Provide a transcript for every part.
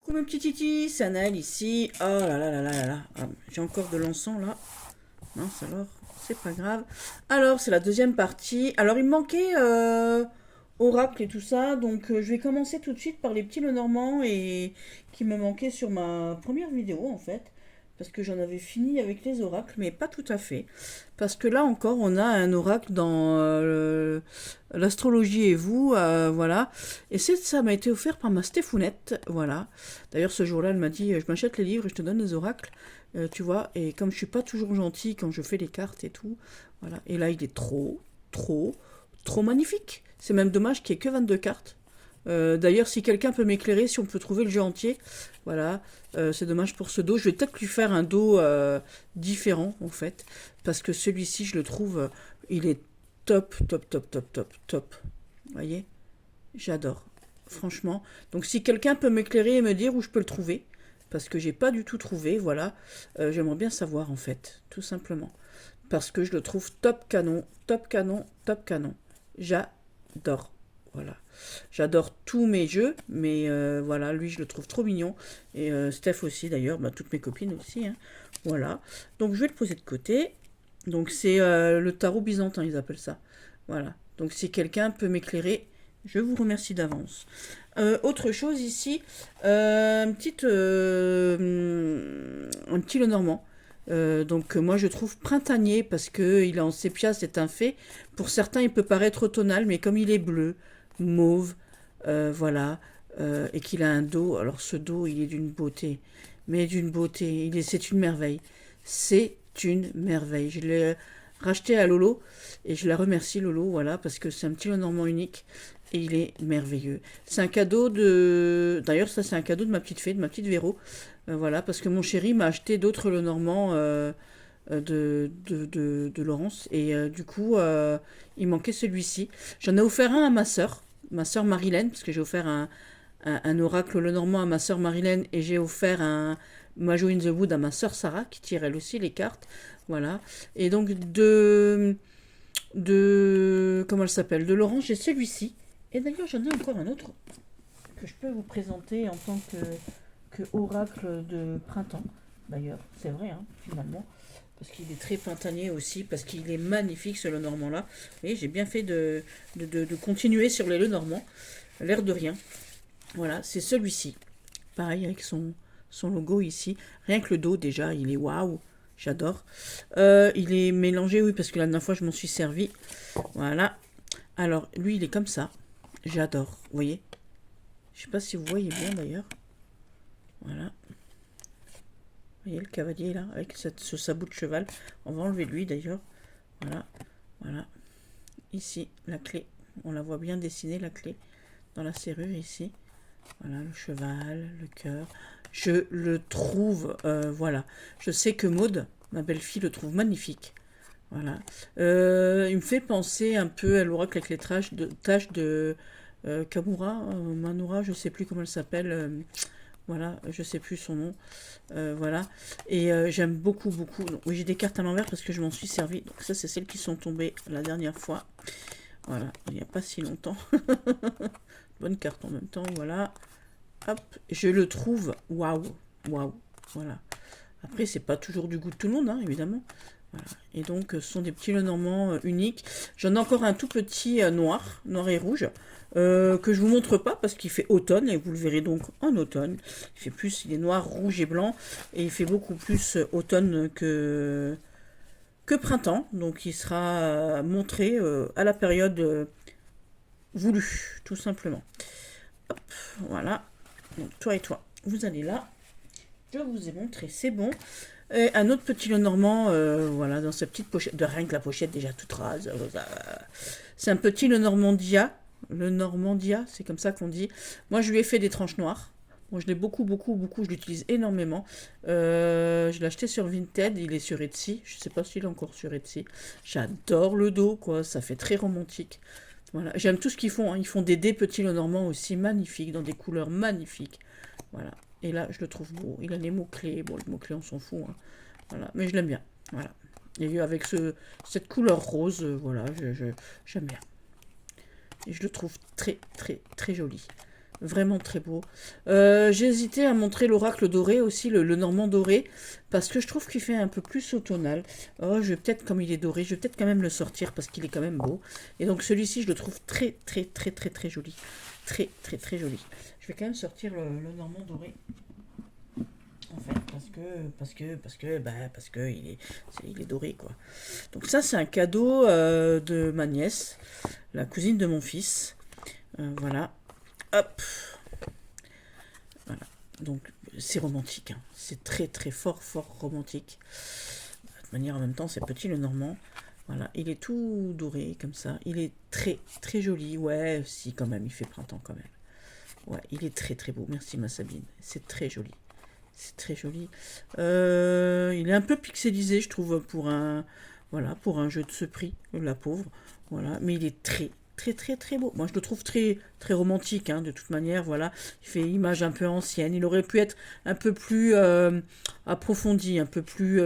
Coucou mes petits titis, c'est Anaël ici. Oh là là là là là là. Ah, j'ai encore de l'encens là. Mince alors, c'est pas grave. Alors, c'est la deuxième partie. Alors, il me manquait Oracle et tout ça. Donc, je vais commencer tout de suite par les petits Lenormand et qui me manquaient sur ma première vidéo en fait. Parce que j'en avais fini avec les oracles, mais pas tout à fait. Parce que là encore, on a un oracle dans l'astrologie et vous, voilà. Et ça m'a été offert par ma Stéphounette, voilà. D'ailleurs, ce jour-là, elle m'a dit, je m'achète les livres et je te donne les oracles, tu vois. Et comme je suis pas toujours gentille quand je fais les cartes et tout, voilà. Et là, il est trop magnifique. C'est même dommage qu'il n'y ait que 22 cartes. D'ailleurs, si quelqu'un peut m'éclairer, si on peut trouver le jeu entier, voilà, c'est dommage pour ce dos. Je vais peut-être lui faire un dos différent, en fait, parce que celui-ci, je le trouve, il est top. Vous voyez, j'adore, franchement. Donc, si quelqu'un peut m'éclairer et me dire où je peux le trouver, parce que j'ai pas du tout trouvé, voilà, j'aimerais bien savoir, en fait, tout simplement, parce que je le trouve top canon. J'adore. Voilà. J'adore tous mes jeux, mais voilà, lui je le trouve trop mignon. Et Steph aussi d'ailleurs, bah, toutes mes copines aussi, hein. Voilà. Donc je vais le poser de côté. Donc c'est le tarot byzantin, ils appellent ça. Voilà. Donc si quelqu'un peut m'éclairer, je vous remercie d'avance. Autre chose ici, un petit Lenormand. Donc moi je trouve printanier parce que il est en sépia, c'est un fait. Pour certains il peut paraître automnal, mais comme il est bleu, mauve, voilà, et qu'il a un dos, alors ce dos il est d'une beauté, mais d'une beauté, c'est une merveille. C'est une merveille. Je l'ai racheté à Lolo et je la remercie Lolo, voilà, parce que c'est un petit Lenormand unique et il est merveilleux. C'est un cadeau de... D'ailleurs ça c'est un cadeau de ma petite fée, de ma petite Véro. Voilà, parce que mon chéri m'a acheté d'autres Lenormand de Laurence. Et du coup, il manquait celui-ci. J'en ai offert un à ma sœur Marilène, parce que j'ai offert un oracle Lenormand à ma sœur Marilène et j'ai offert un Majo in the Wood à ma sœur Sarah, qui tire elle aussi les cartes. Voilà. Et donc, comment elle s'appelle? De Laurence, j'ai celui-ci. Et d'ailleurs, j'en ai encore un autre que je peux vous présenter en tant que oracle de printemps. D'ailleurs, c'est vrai, hein, finalement. Parce qu'il est très printanier aussi, parce qu'il est magnifique ce Lenormand-là. Et j'ai bien fait de continuer sur les Lenormand, l'air de rien. Voilà, c'est celui-ci. Pareil, avec son logo ici. Rien que le dos, déjà, il est waouh. J'adore. Il est mélangé, oui, parce que la dernière fois, je m'en suis servi. Voilà. Alors, lui, il est comme ça. J'adore. Vous voyez? Je sais pas si vous voyez bien, d'ailleurs. Voilà. Vous voyez le cavalier là, avec ce sabot de cheval. On va enlever lui d'ailleurs. Voilà, voilà. Ici, la clé. On la voit bien dessinée, la clé, dans la serrure ici. Voilà, le cheval, le cœur. Je le trouve, voilà. Je sais que Maude, ma belle-fille, le trouve magnifique. Voilà. Il me fait penser un peu à l'oracle avec les taches de Kamura, Manura, je sais plus comment elle s'appelle. Voilà, je sais plus son nom. Voilà. Et j'aime beaucoup. Donc, oui, j'ai des cartes à l'envers parce que je m'en suis servi. Donc ça, c'est celles qui sont tombées la dernière fois. Voilà, il n'y a pas si longtemps. Bonne carte en même temps, voilà. Hop, je le trouve waouh. Voilà. Après, c'est pas toujours du goût de tout le monde, hein, évidemment. Voilà. Et donc, ce sont des petits Lenormand uniques. J'en ai encore un tout petit noir et rouge, que je vous montre pas parce qu'il fait automne, et vous le verrez donc en automne. Il est noir, rouge et blanc, et il fait beaucoup plus automne que printemps. Donc, il sera montré à la période voulue, tout simplement. Hop, voilà. Donc, toi et toi, vous allez là. Je vous ai montré, c'est bon. Et un autre petit Lenormand, voilà, dans sa petite pochette. De rien que la pochette déjà toute rase. C'est un petit Lenormandia. Le Normandia, c'est comme ça qu'on dit. Moi, je lui ai fait des tranches noires. Bon, je l'ai beaucoup. Je l'utilise énormément. Je l'ai acheté sur Vinted. Il est sur Etsy. Je sais pas s'il est encore sur Etsy. J'adore le dos, quoi. Ça fait très romantique. Voilà. J'aime tout ce qu'ils font, hein. Ils font des dés petits Lenormand aussi magnifiques, dans des couleurs magnifiques. Voilà. Et là, je le trouve beau. Il a les mots-clés. Bon, les mots-clés, on s'en fout, hein. Voilà. Mais je l'aime bien. Voilà. Et avec cette couleur rose, voilà, j'aime bien. Et je le trouve très joli. Vraiment très beau. J'ai hésité à montrer l'oracle doré aussi, le normand doré, parce que je trouve qu'il fait un peu plus automnal. Oh, je vais peut-être, comme il est doré, je vais peut-être quand même le sortir parce qu'il est quand même beau. Et donc celui-ci, je le trouve très, très, très, très, très joli. Très, très, très joli. Je vais quand même sortir le normand doré. En fait, parce que il est doré, quoi. Donc ça, c'est un cadeau de ma nièce, la cousine de mon fils. Voilà. Hop. Voilà. Donc c'est romantique, hein. C'est très très fort fort romantique. De toute manière, en même temps, c'est petit le normand. Voilà, il est tout doré comme ça. Il est très très joli. Ouais, si quand même, il fait printemps quand même. Ouais, il est très très beau. Merci ma Sabine. C'est très joli. C'est très joli. Il est un peu pixelisé, je trouve, pour un jeu de ce prix, la pauvre. Voilà, mais il est très, très, très, très beau. Moi, je le trouve très, très romantique, hein, de toute manière. Voilà, il fait image un peu ancienne. Il aurait pu être un peu plus approfondi, un peu plus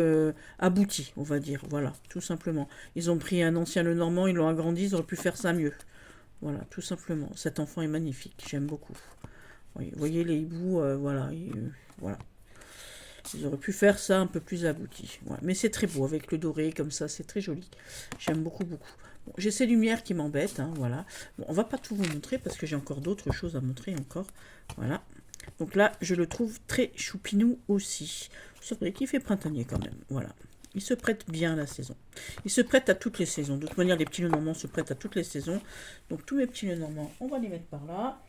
abouti, on va dire. Voilà, tout simplement. Ils ont pris un ancien Lenormand, ils l'ont agrandi, ils auraient pu faire ça mieux. Voilà, tout simplement. Cet enfant est magnifique, j'aime beaucoup. Oui, vous voyez les hiboux, voilà, voilà. Ils auraient pu faire ça un peu plus abouti. Ouais. Mais c'est très beau avec le doré comme ça, c'est très joli. J'aime beaucoup, beaucoup. Bon, j'ai ces lumières qui m'embêtent, hein, voilà. Bon, on va pas tout vous montrer parce que j'ai encore d'autres choses à montrer encore. Voilà. Donc là, je le trouve très choupinou aussi. C'est vrai qu'il fait printanier quand même. Voilà. Il se prête bien à la saison. Il se prête à toutes les saisons. De toute manière, les petits Lenormands se prêtent à toutes les saisons. Donc tous mes petits Lenormands, on va les mettre par là.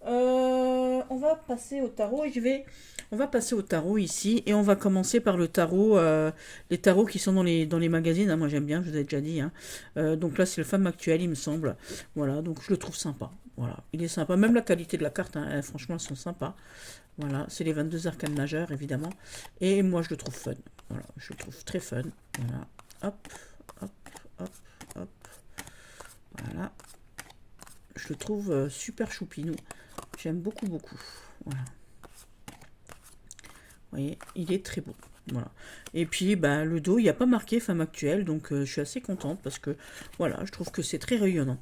On va passer au tarot et on va passer au tarot ici et on va commencer par le tarot, les tarots qui sont dans les magazines. Hein, moi j'aime bien, je vous ai déjà dit. Hein. Donc là c'est le Femme Actuelle, il me semble. Voilà, donc je le trouve sympa. Voilà, il est sympa. Même la qualité de la carte, hein, franchement, elles sont sympas. Voilà, c'est les 22 arcanes majeures évidemment. Et moi je le trouve fun. Voilà, je le trouve très fun. Voilà, hop, hop, hop, hop. Voilà, je le trouve super choupinou. J'aime beaucoup, beaucoup. Voilà. Vous voyez, il est très beau. Voilà. Et puis, bah, le dos, il n'y a pas marqué femme actuelle, donc je suis assez contente parce que, voilà, je trouve que c'est très rayonnant.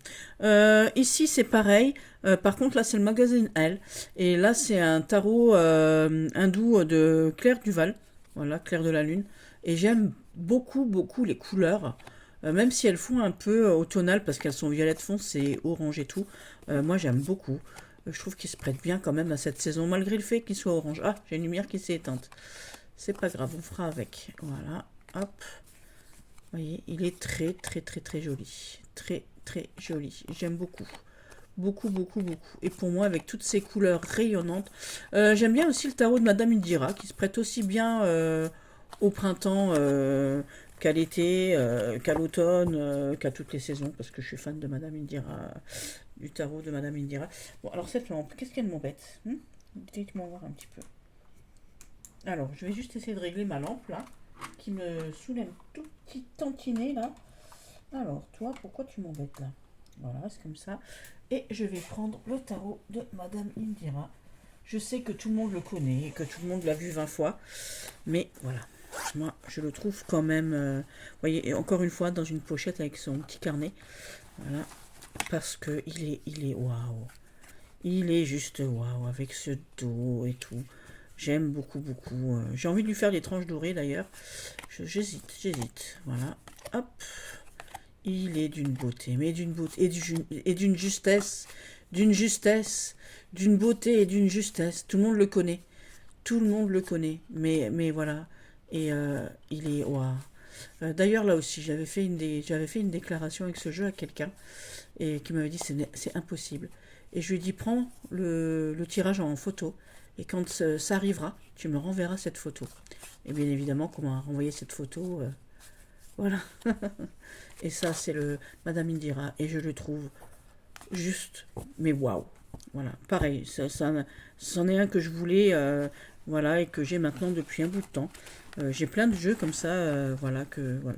Ici, c'est pareil. Par contre, là, c'est le magazine Elle. Et là, c'est un tarot hindou de Claire Duval. Voilà, Claire de la Lune. Et j'aime beaucoup, beaucoup les couleurs. Même si elles font un peu automnales parce qu'elles sont violettes foncé et orange et tout. Moi, j'aime beaucoup. Je trouve qu'il se prête bien quand même à cette saison, malgré le fait qu'il soit orange. Ah, j'ai une lumière qui s'est éteinte. C'est pas grave, on fera avec. Voilà, hop. Vous voyez, il est très, très, très, très joli. Très, très joli. J'aime beaucoup. Beaucoup, beaucoup, beaucoup. Et pour moi, avec toutes ces couleurs rayonnantes. J'aime bien aussi le tarot de Madame Indira, qui se prête aussi bien au printemps qu'à l'été, qu'à l'automne, qu'à toutes les saisons, parce que je suis fan de Madame Indira, du tarot de Madame Indira. Bon, alors cette lampe, qu'est-ce qu'elle m'embête, dites-moi voir un petit peu. Alors, je vais juste essayer de régler ma lampe, là, qui me soulève tout petit tantinet, là. Alors, toi, pourquoi tu m'embêtes, là? Voilà, c'est comme ça. Et je vais prendre le tarot de Madame Indira. Je sais que tout le monde le connaît, que tout le monde l'a vu 20 fois, mais voilà. Moi, je le trouve quand même, vous voyez, et encore une fois, dans une pochette avec son petit carnet. Voilà, parce que il est waouh. Il est juste waouh, avec ce dos et tout. J'aime beaucoup, beaucoup. J'ai envie de lui faire des tranches dorées d'ailleurs. J'hésite. Voilà. Hop. Il est d'une beauté, mais d'une beauté et d'une justesse, d'une justesse, d'une beauté et d'une justesse. Tout le monde le connaît. Tout le monde le connaît. Mais voilà. Et il est waouh. D'ailleurs, là aussi, j'avais fait une déclaration avec ce jeu à quelqu'un et qui m'avait dit c'est impossible. Et je lui ai dit prends le tirage en photo et quand ça arrivera, tu me renverras cette photo. Et bien évidemment, qu'on m'a renvoyé cette photo, voilà. Et ça, c'est le Madame Indira et je le trouve juste, mais waouh. Voilà, pareil, c'en est un que je voulais, voilà, et que j'ai maintenant depuis un bout de temps. J'ai plein de jeux comme ça, voilà.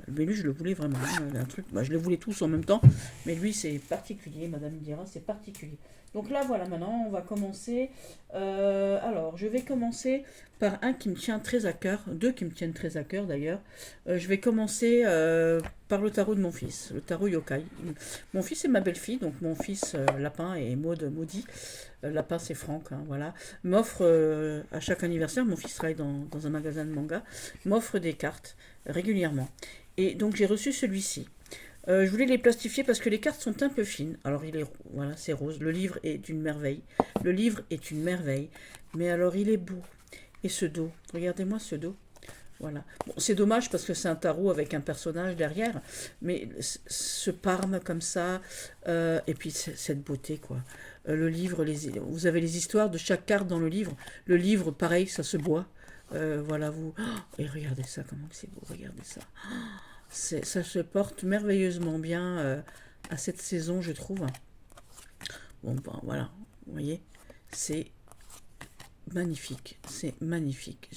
Mais lui, je le voulais vraiment, hein, un truc, je le voulais tous en même temps, mais lui, c'est particulier, Madame Indira, c'est particulier. Donc là, voilà, maintenant, on va commencer. Alors, je vais commencer par un qui me tient très à cœur, deux qui me tiennent très à cœur d'ailleurs. Je vais commencer par le tarot de mon fils, le tarot yokai. Mon fils et ma belle-fille, donc mon fils Lapin et Maud Maudit. Lapin c'est Franck, hein, voilà, m'offre à chaque anniversaire, mon fils travaille dans un magasin de manga, m'offre des cartes régulièrement. Et donc j'ai reçu celui-ci. Je voulais les plastifier parce que les cartes sont un peu fines. Alors voilà, c'est rose. Le livre est une merveille. Le livre est une merveille. Mais alors il est beau. Et ce dos, regardez-moi ce dos. Voilà. Bon, c'est dommage parce que c'est un tarot avec un personnage derrière, mais ce parme comme ça, et puis cette beauté, quoi. Le livre, vous avez les histoires de chaque carte dans le livre. Le livre, pareil, ça se boit. Voilà, vous. Oh, et regardez ça, comment c'est beau, regardez ça. Ça se porte merveilleusement bien à cette saison, je trouve. Bon, ben voilà, vous voyez, c'est magnifique, c'est magnifique.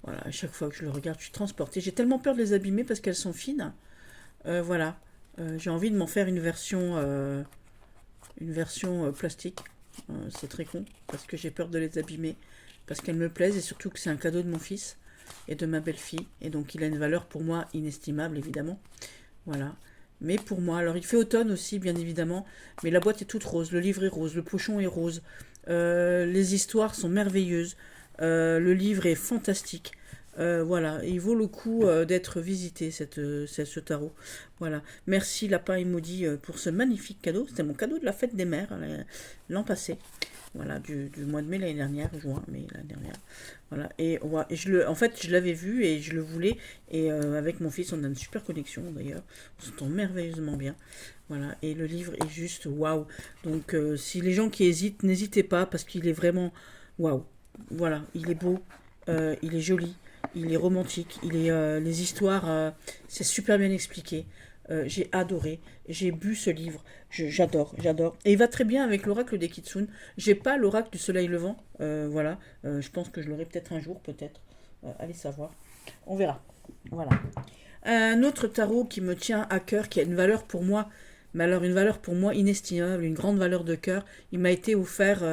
Voilà, à chaque fois que je le regarde, je suis transportée. J'ai tellement peur de les abîmer parce qu'elles sont fines. Voilà, j'ai envie de m'en faire une version plastique. C'est très con parce que j'ai peur de les abîmer, parce qu'elles me plaisent et surtout que c'est un cadeau de mon fils et de ma belle-fille. Et donc il a une valeur pour moi inestimable, évidemment. Voilà. Mais pour moi, alors il fait automne aussi, bien évidemment, mais la boîte est toute rose, le livre est rose, le pochon est rose, les histoires sont merveilleuses, le livre est fantastique. Voilà, il vaut le coup d'être visité, ce tarot. Voilà. Merci Lapin et Maudit pour ce magnifique cadeau. C'était mon cadeau de la fête des mères l'an passé. Voilà, du mois de mai l'année dernière, juin, mai l'année dernière. Voilà, et en fait, je l'avais vu et je le voulais. Et avec mon fils, on a une super connexion d'ailleurs. On s'entend merveilleusement bien. Voilà, et le livre est juste waouh. Donc, si les gens qui hésitent, n'hésitez pas parce qu'il est vraiment waouh. Voilà, il est beau, il est joli, il est romantique, les histoires, c'est super bien expliqué. J'ai adoré, j'ai bu ce livre, j'adore, j'adore. Et il va très bien avec l'oracle des Kitsune. J'ai pas l'oracle du soleil levant, voilà. Je pense que je l'aurai peut-être un jour, peut-être. Allez savoir, on verra. Voilà. Un autre tarot qui me tient à cœur, qui a une valeur pour moi, mais alors une valeur pour moi inestimable, une grande valeur de cœur. Il m'a été offert,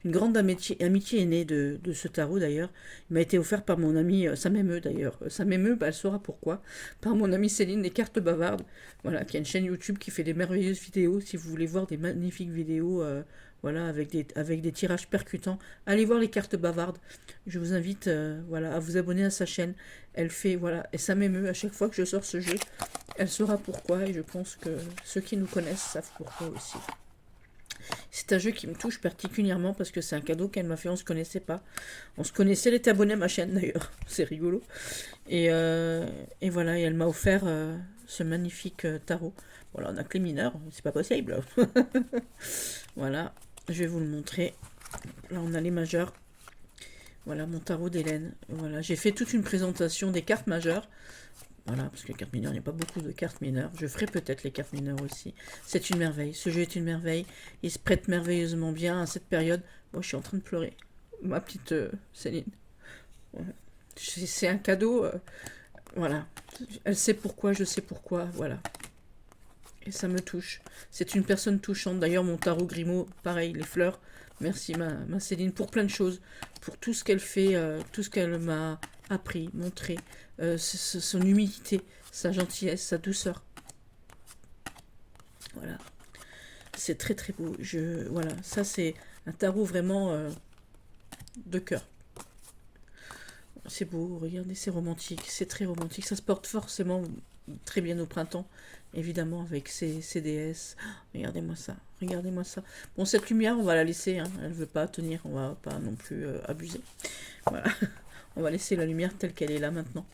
une grande amitié est née de ce tarot d'ailleurs. Il m'a été offert par mon ami, ça m'émeut d'ailleurs. Ça m'émeut, bah, elle saura pourquoi. Par mon amie Céline des cartes bavardes, voilà, qui a une chaîne YouTube qui fait des merveilleuses vidéos. Si vous voulez voir des magnifiques vidéos, voilà, avec des tirages percutants, allez voir les cartes bavardes. Je vous invite, voilà, à vous abonner à sa chaîne. Elle fait, voilà, et ça m'émeut à chaque fois que je sors ce jeu. Elle saura pourquoi et je pense que ceux qui nous connaissent savent pourquoi aussi. C'est un jeu qui me touche particulièrement parce que c'est un cadeau qu'elle m'a fait, on se connaissait pas. On se connaissait, elle était abonnée à ma chaîne d'ailleurs, c'est rigolo. Et voilà, et elle m'a offert ce magnifique tarot. Voilà, on a que les mineurs, c'est pas possible. Voilà, je vais vous le montrer. Là, on a les majeurs. Voilà, mon tarot d'Hélène. Voilà, j'ai fait toute une présentation des cartes majeures. Voilà, parce que les cartes mineures, il n'y a pas beaucoup de cartes mineures. Je ferai peut-être les cartes mineures aussi. C'est une merveille. Ce jeu est une merveille. Il se prête merveilleusement bien à cette période. Moi, je suis en train de pleurer. Ma petite Céline. Voilà. C'est un cadeau. Voilà. Elle sait pourquoi, je sais pourquoi. Voilà. Et ça me touche. C'est une personne touchante. D'ailleurs, mon tarot Grimaud, pareil, les fleurs. Merci, ma Céline, pour plein de choses. Pour tout ce qu'elle fait, tout ce qu'elle m'a appris, montré. Son humilité, sa gentillesse, sa douceur. Voilà. C'est très très beau. Voilà, ça c'est un tarot vraiment de cœur. C'est beau, regardez, c'est romantique, c'est très romantique. Ça se porte forcément très bien au printemps, évidemment, avec ses déesses. Regardez-moi ça, regardez-moi ça. Bon, cette lumière, on va la laisser, hein. Elle ne veut pas tenir, on va pas non plus abuser. Voilà, on va laisser la lumière telle qu'elle est là maintenant.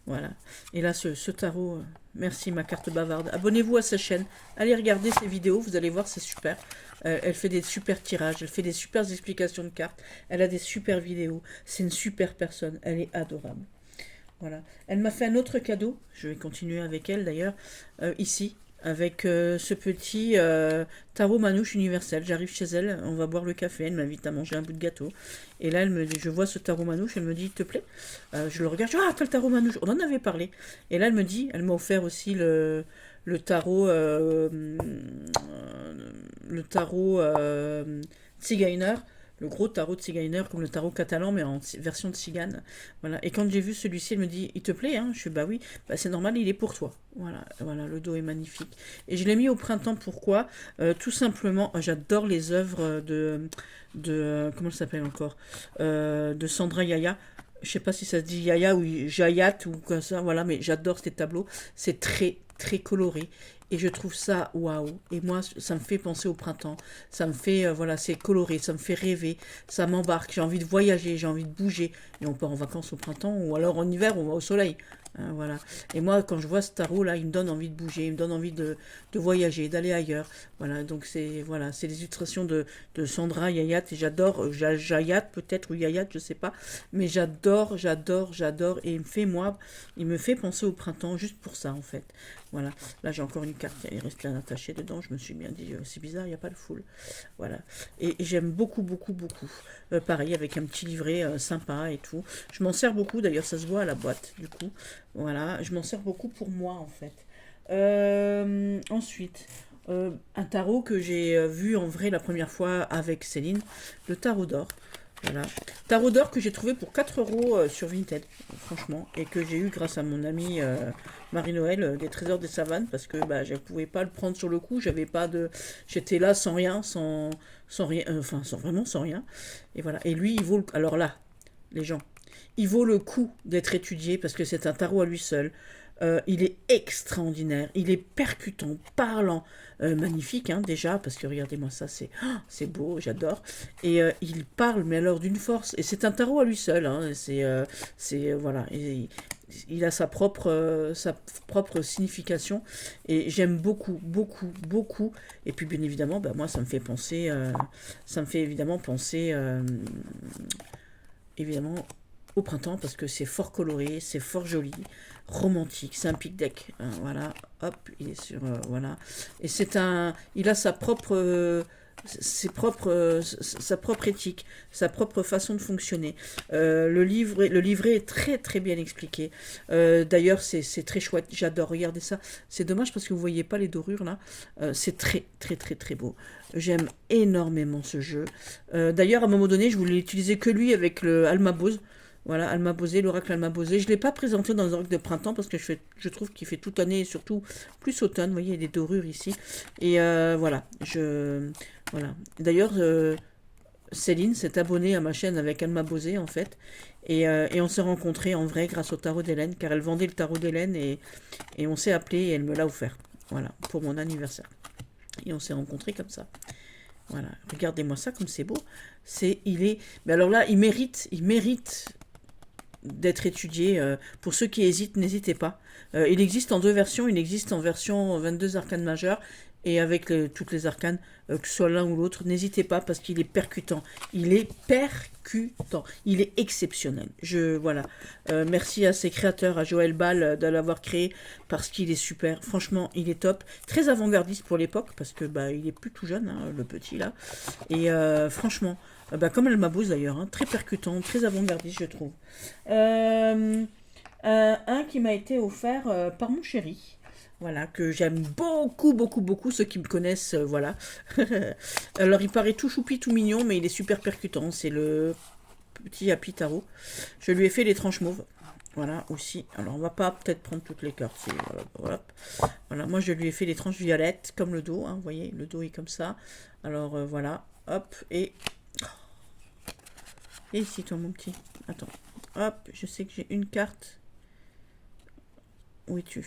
Voilà. Et là, ce tarot, merci ma carte bavarde. Abonnez-vous à sa chaîne. Allez regarder ses vidéos, vous allez voir, c'est super. Elle fait des super tirages, elle fait des super explications de cartes. Elle a des super vidéos. C'est une super personne. Elle est adorable. Voilà. Elle m'a fait un autre cadeau. Je vais continuer avec elle d'ailleurs. Ici. Avec ce petit tarot manouche universel. J'arrive chez elle, on va boire le café, elle m'invite à manger un bout de gâteau. Et là, elle me dit, je vois ce tarot manouche, elle me dit, te plaît je le regarde, ah, t'as le tarot manouche, on en avait parlé. Et là, elle me dit, elle m'a offert aussi le tarot, Zigeuner, le gros tarot de Tzigane, comme le tarot catalan, mais en version de Tzigane. Voilà. Et quand j'ai vu celui-ci, elle me dit, il te plaît, hein? Je suis, bah oui, bah c'est normal, il est pour toi. Voilà, voilà, le dos est magnifique. Et je l'ai mis au printemps, pourquoi? Tout simplement, j'adore les œuvres comment ça s'appelle encore? De Sandra Yaya. Je sais pas si ça se dit Yaya ou Jayat ou comme ça, voilà, mais j'adore ces tableaux. C'est très, très coloré. Et je trouve ça waouh. Et moi, ça me fait penser au printemps. Ça me fait, voilà, c'est coloré, ça me fait rêver, ça m'embarque. J'ai envie de voyager, j'ai envie de bouger. Et on part en vacances au printemps ou alors en hiver, on va au soleil. Hein, voilà. Et moi, quand je vois ce tarot-là, il me donne envie de bouger, il me donne envie de voyager, d'aller ailleurs. Voilà, donc c'est voilà, c'est les illustrations de Sandra Yayat. Et j'adore, Jayat peut-être, ou Yayat, je sais pas. Mais j'adore, j'adore, j'adore. Et il me fait penser au printemps juste pour ça, en fait. Voilà. Là, j'ai encore une carte, elle est restée attachée dedans. Je me suis bien dit, c'est bizarre, il n'y a pas le full. Voilà. Et j'aime beaucoup, beaucoup, beaucoup. Pareil, avec un petit livret sympa et tout. Je m'en sers beaucoup, d'ailleurs, ça se voit à la boîte, du coup. Voilà, je m'en sers beaucoup pour moi, en fait. Ensuite, un tarot que j'ai vu en vrai la première fois avec Céline, le tarot d'or. Voilà. Tarot d'or que j'ai trouvé pour 4 euros sur Vinted, franchement, et que j'ai eu grâce à mon amie Marie-Noël des Trésors des Savanes, parce que bah, je ne pouvais pas le prendre sur le coup, j'avais pas de... J'étais là sans rien, sans rien, enfin vraiment sans rien. Et voilà. Et lui, il vaut... Alors là, les gens, il vaut le coup d'être étudié, parce que c'est un tarot à lui seul. Il est extraordinaire, il est percutant, parlant, magnifique hein, déjà, parce que regardez-moi ça, c'est beau, j'adore. Et il parle, mais alors d'une force. Et c'est un tarot à lui seul, hein, voilà. Et, il a sa propre signification. Et j'aime beaucoup, beaucoup, beaucoup. Et puis bien évidemment, bah, moi ça me fait penser, évidemment penser, évidemment au printemps parce que c'est fort coloré, c'est fort joli, romantique, c'est un pic deck, hein, voilà, hop, il est sur, voilà, et il a sa propre éthique, sa propre façon de fonctionner. Le livret est très très bien expliqué. D'ailleurs, c'est très chouette. J'adore. Regardez ça. C'est dommage parce que vous voyez pas les dorures là. C'est très très très très beau. J'aime énormément ce jeu. D'ailleurs, à un moment donné, je voulais utiliser que lui avec le Almabose. Voilà, Alma Bosé, l'oracle Alma Bosé. Je ne l'ai pas présenté dans les oracles de printemps parce que je trouve qu'il fait toute année et surtout plus automne. Vous voyez, il y a des dorures ici. Et voilà, voilà. D'ailleurs, Céline s'est abonnée à ma chaîne avec Alma Bosé en fait. Et on s'est rencontrés en vrai grâce au tarot d'Hélène car elle vendait le tarot d'Hélène et on s'est appelé et elle me l'a offert. Voilà, pour mon anniversaire. Et on s'est rencontrés comme ça. Voilà, regardez-moi ça comme c'est beau. Mais alors là, il mérite d'être étudié. Pour ceux qui hésitent, n'hésitez pas. Il existe en 2 versions. Il existe en version 22 arcanes majeures et avec toutes les arcanes, que ce soit l'un ou l'autre. N'hésitez pas parce qu'il est percutant. Il est percutant. Il est exceptionnel. Voilà. Merci à ses créateurs, à Joël Ball, de l'avoir créé parce qu'il est super. Franchement, il est top. Très avant-gardiste pour l'époque parce que bah, il est plus tout jeune, hein, le petit là. Et franchement... Bah, comme elle m'abuse d'ailleurs, hein, très percutant, très avant-gardiste, je trouve. Un qui m'a été offert par mon chéri. Voilà, que j'aime beaucoup, beaucoup, beaucoup. Ceux qui me connaissent, voilà. Alors, il paraît tout choupi, tout mignon, mais il est super percutant. C'est le petit Happy Tarot. Je lui ai fait les tranches mauves. Voilà, aussi. Alors, on va pas peut-être prendre toutes les cartes. Voilà, voilà, moi, je lui ai fait les tranches violettes, comme le dos. Hein, vous voyez, le dos est comme ça. Alors, voilà. Hop, et ici, toi, mon petit. Attends. Hop, je sais que j'ai une carte. Où es-tu?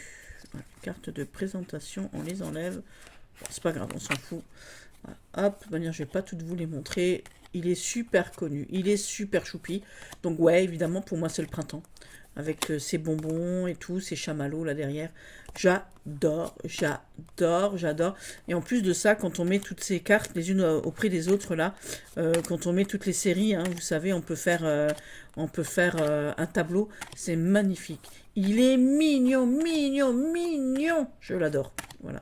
Voilà, carte de présentation, on les enlève. Bon, c'est pas grave, on s'en fout. Voilà, hop, de manière, je vais pas toutes vous les montrer. Il est super connu, il est super choupi. Donc ouais, évidemment, pour moi, c'est le printemps. Avec ses bonbons et tout, ses chamallows là derrière. J'adore, j'adore, j'adore. Et en plus de ça, quand on met toutes ces cartes les unes auprès des autres là, quand on met toutes les séries, hein, vous savez, on peut faire un tableau. C'est magnifique. Il est mignon, mignon, mignon. Je l'adore. Voilà.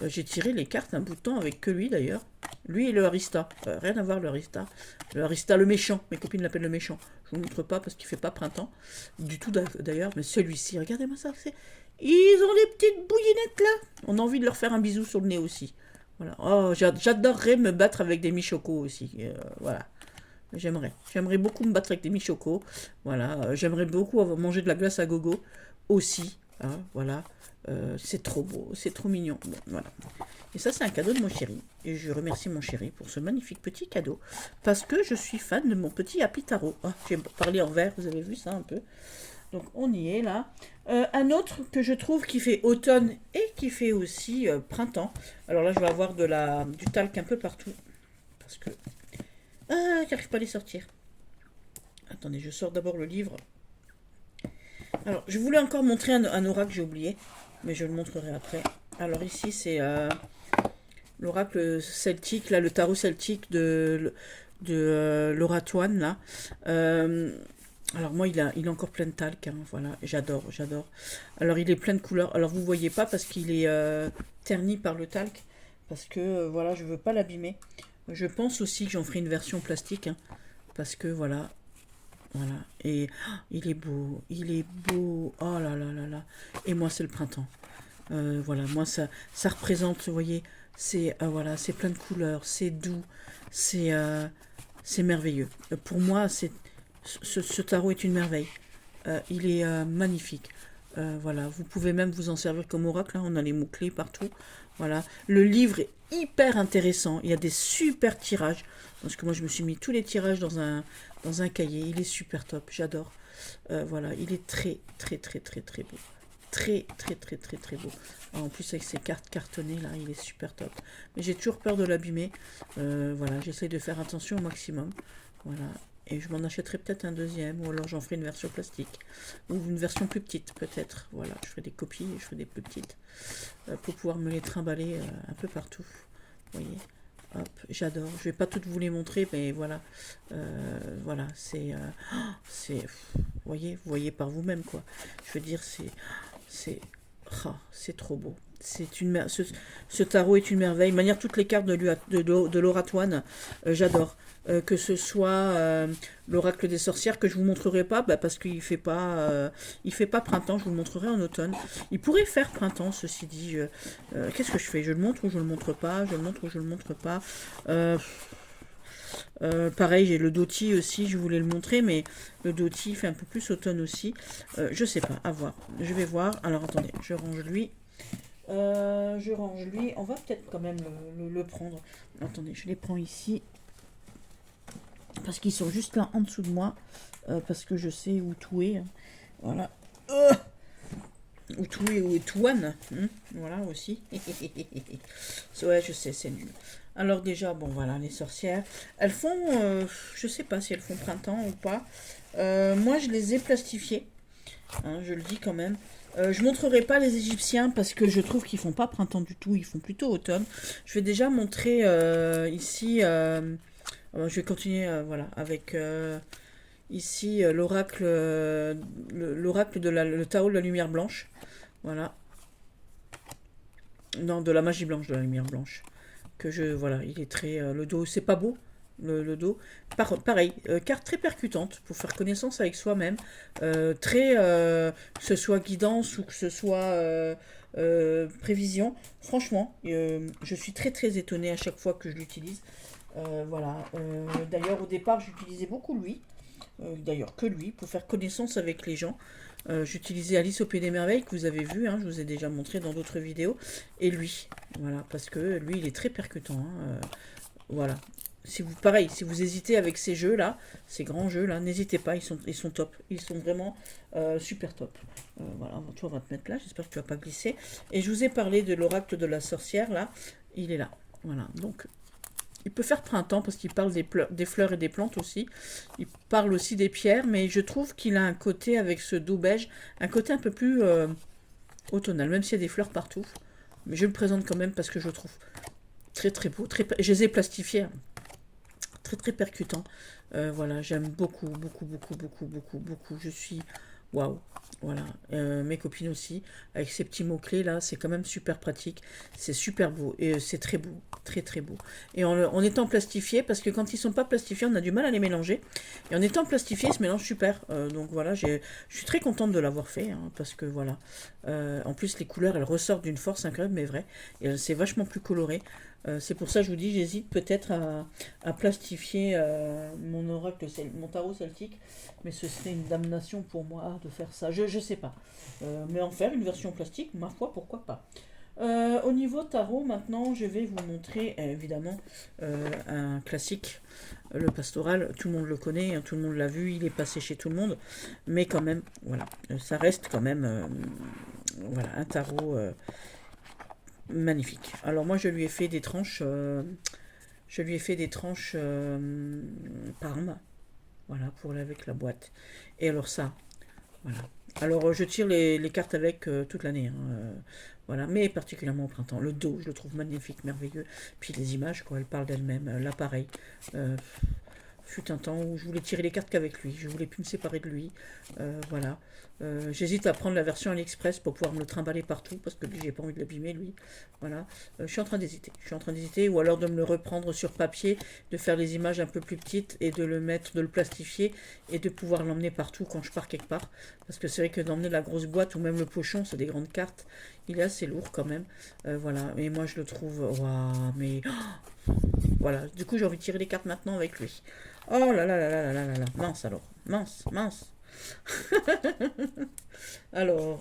J'ai tiré les cartes un bout de temps avec que lui d'ailleurs. Lui et le Arista. Rien à voir le Arista. Le Arista le méchant. Mes copines l'appellent le méchant. Je ne vous montre pas parce qu'il ne fait pas printemps. Du tout d'ailleurs. Mais celui-ci, regardez-moi ça. Ils ont des petites bouillinettes là. On a envie de leur faire un bisou sur le nez aussi. Voilà. Oh, j'adorerais me battre avec des michocos aussi. Voilà. J'aimerais beaucoup me battre avec des michocos. Voilà. J'aimerais beaucoup manger de la glace à gogo aussi. Hein, voilà. C'est trop beau, c'est trop mignon. Bon, voilà. Et ça, c'est un cadeau de mon chéri. Et je remercie mon chéri pour ce magnifique petit cadeau. Parce que je suis fan de mon petit Happy Tarot. Ah, j'ai parlé en vert, vous avez vu ça un peu. Donc on y est là. Un autre que je trouve qui fait automne et qui fait aussi printemps. Alors là, je vais avoir du talc un peu partout. Parce que... Ah, j'arrive pas à les sortir. Attendez, je sors d'abord le livre. Alors, je voulais encore montrer un oracle, j'ai oublié. Mais je le montrerai après. Alors ici, c'est l'oracle celtique, là, le tarot celtique de Laura Toine, là. Alors moi, il est encore plein de talc, hein, voilà, j'adore. Alors il est plein de couleurs. Alors vous voyez pas parce qu'il est terni par le talc, parce que voilà, je veux pas l'abîmer. Je pense aussi que j'en ferai une version plastique, hein, parce que voilà. Et il est beau. Oh là là là là. Et moi, c'est le printemps. Voilà, moi ça représente, vous voyez, c'est plein de couleurs, c'est doux, c'est merveilleux. Pour moi, ce tarot est une merveille. Il est magnifique. Voilà, vous pouvez même vous en servir comme oracle, hein, on a les mots-clés partout. Voilà, le livre est hyper intéressant, il y a des super tirages, parce que moi je me suis mis tous les tirages dans un cahier, il est super top, j'adore. Voilà, il est très très très très très beau. Très très très très très beau. Alors, en plus avec ces cartes cartonnées là, il est super top. Mais j'ai toujours peur de l'abîmer. Voilà, j'essaie de faire attention au maximum. Voilà. Et je m'en achèterai peut-être un deuxième, ou alors j'en ferai une version plastique. Ou une version plus petite, peut-être. Voilà, je ferai des copies, je ferai des plus petites. Pour pouvoir me les trimballer un peu partout. Vous voyez. Hop, j'adore. Je vais pas toutes vous les montrer, mais voilà. Voilà, vous voyez par vous-même, quoi. Je veux dire, c'est trop beau. Ce tarot est une merveille. De manière, toutes les cartes de l'oratoine, j'adore. Que ce soit l'oracle des sorcières que je vous montrerai pas, parce qu'il il fait pas printemps. Je vous le montrerai en automne. Il pourrait faire printemps, ceci dit. Qu'est-ce que je fais? Je le montre ou je le montre pas? Je le montre ou je le montre pas? Pareil, j'ai le Doti aussi, je voulais le montrer, mais le Doti fait un peu plus automne aussi. Je sais pas, à voir. Je vais voir. Alors attendez, je range lui. On va peut-être quand même le prendre. Attendez, je les prends ici. Parce qu'ils sont juste là en dessous de moi. Parce que je sais où tout est. Voilà. Où tout est, où est Touane. Voilà aussi. Ouais, je sais, c'est nul. Alors déjà, bon voilà, les sorcières. Elles font, je sais pas si elles font printemps ou pas. Moi, je les ai plastifiées. Hein, je le dis quand même. Je montrerai pas les Égyptiens parce que je trouve qu'ils font pas printemps du tout. Ils font plutôt automne. Je vais déjà montrer ici... je vais continuer voilà, avec ici l'oracle l'oracle le tarot de la lumière blanche. Voilà. Non, de la magie blanche, de la lumière blanche. Voilà, il est très... le dos, c'est pas beau, le dos. Pareil, carte très percutante pour faire connaissance avec soi-même. Très... que ce soit guidance ou que ce soit prévision. Franchement, je suis très très étonnée à chaque fois que je l'utilise. Voilà. D'ailleurs, au départ, j'utilisais beaucoup lui. D'ailleurs, que lui, pour faire connaissance avec les gens. J'utilisais Alice au Pays des Merveilles, que vous avez vu, hein, je vous ai déjà montré dans d'autres vidéos. Et lui, voilà, parce que lui, il est très percutant. Hein, voilà. Pareil, si vous hésitez avec ces jeux-là, ces grands jeux-là, n'hésitez pas, ils sont top. Ils sont vraiment super top. Voilà, toi, on va te mettre là, j'espère que tu vas pas glisser. Et je vous ai parlé de l'oracle de la sorcière, là. Il est là. Voilà, donc... Il peut faire printemps parce qu'il parle des fleurs et des plantes aussi. Il parle aussi des pierres, mais je trouve qu'il a un côté avec ce dos beige, un côté un peu plus automnal, même s'il y a des fleurs partout. Mais je le présente quand même parce que je le trouve très très beau. Je les ai plastifiés, hein. Très très percutant. Voilà, j'aime beaucoup, beaucoup, beaucoup, beaucoup, beaucoup, beaucoup. Je suis... Waouh! Voilà, mes copines aussi, avec ces petits mots-clés là, c'est quand même super pratique, c'est super beau, et c'est très beau, très très beau. Et en étant plastifié, parce que quand ils sont pas plastifiés, on a du mal à les mélanger, et en étant plastifié, ils se mélangent super. Donc voilà, je suis très contente de l'avoir fait, hein, parce que voilà, en plus les couleurs, elles ressortent d'une force incroyable, mais vrai, et c'est vachement plus coloré. C'est pour ça que je vous dis, j'hésite peut-être à plastifier mon oracle, mon tarot celtique, mais ce serait une damnation pour moi de faire ça. Je sais pas. Mais en faire une version plastique, ma foi, pourquoi pas. Au niveau tarot, maintenant, je vais vous montrer évidemment un classique, le pastoral. Tout le monde le connaît, hein, tout le monde l'a vu, il est passé chez tout le monde, mais quand même, voilà, ça reste quand même voilà, un tarot magnifique. Alors moi, je lui ai fait des tranches, Parme, voilà, pour avec la boîte. Et alors ça, voilà. Alors, je tire les cartes avec toute l'année, hein, voilà, mais particulièrement au printemps. Le dos, je le trouve magnifique, merveilleux. Puis les images, quand elles parlent d'elles-mêmes, l'appareil. Fut un temps où je voulais tirer les cartes qu'avec lui. Je voulais plus me séparer de lui. Voilà. J'hésite à prendre la version AliExpress pour pouvoir me le trimballer partout, parce que lui, j'ai pas envie de l'abîmer, lui. Voilà. Je suis en train d'hésiter. Je suis en train d'hésiter, ou alors de me le reprendre sur papier, de faire les images un peu plus petites et de le mettre, de le plastifier et de pouvoir l'emmener partout quand je pars quelque part. Parce que c'est vrai que d'emmener la grosse boîte ou même le pochon, c'est des grandes cartes. Il est assez lourd quand même. Voilà. Et moi, je le trouve. Waouh, mais. Voilà. Du coup, j'ai envie de tirer les cartes maintenant avec lui. Oh là là là là là là là là. Mince alors. Mince, mince. Alors,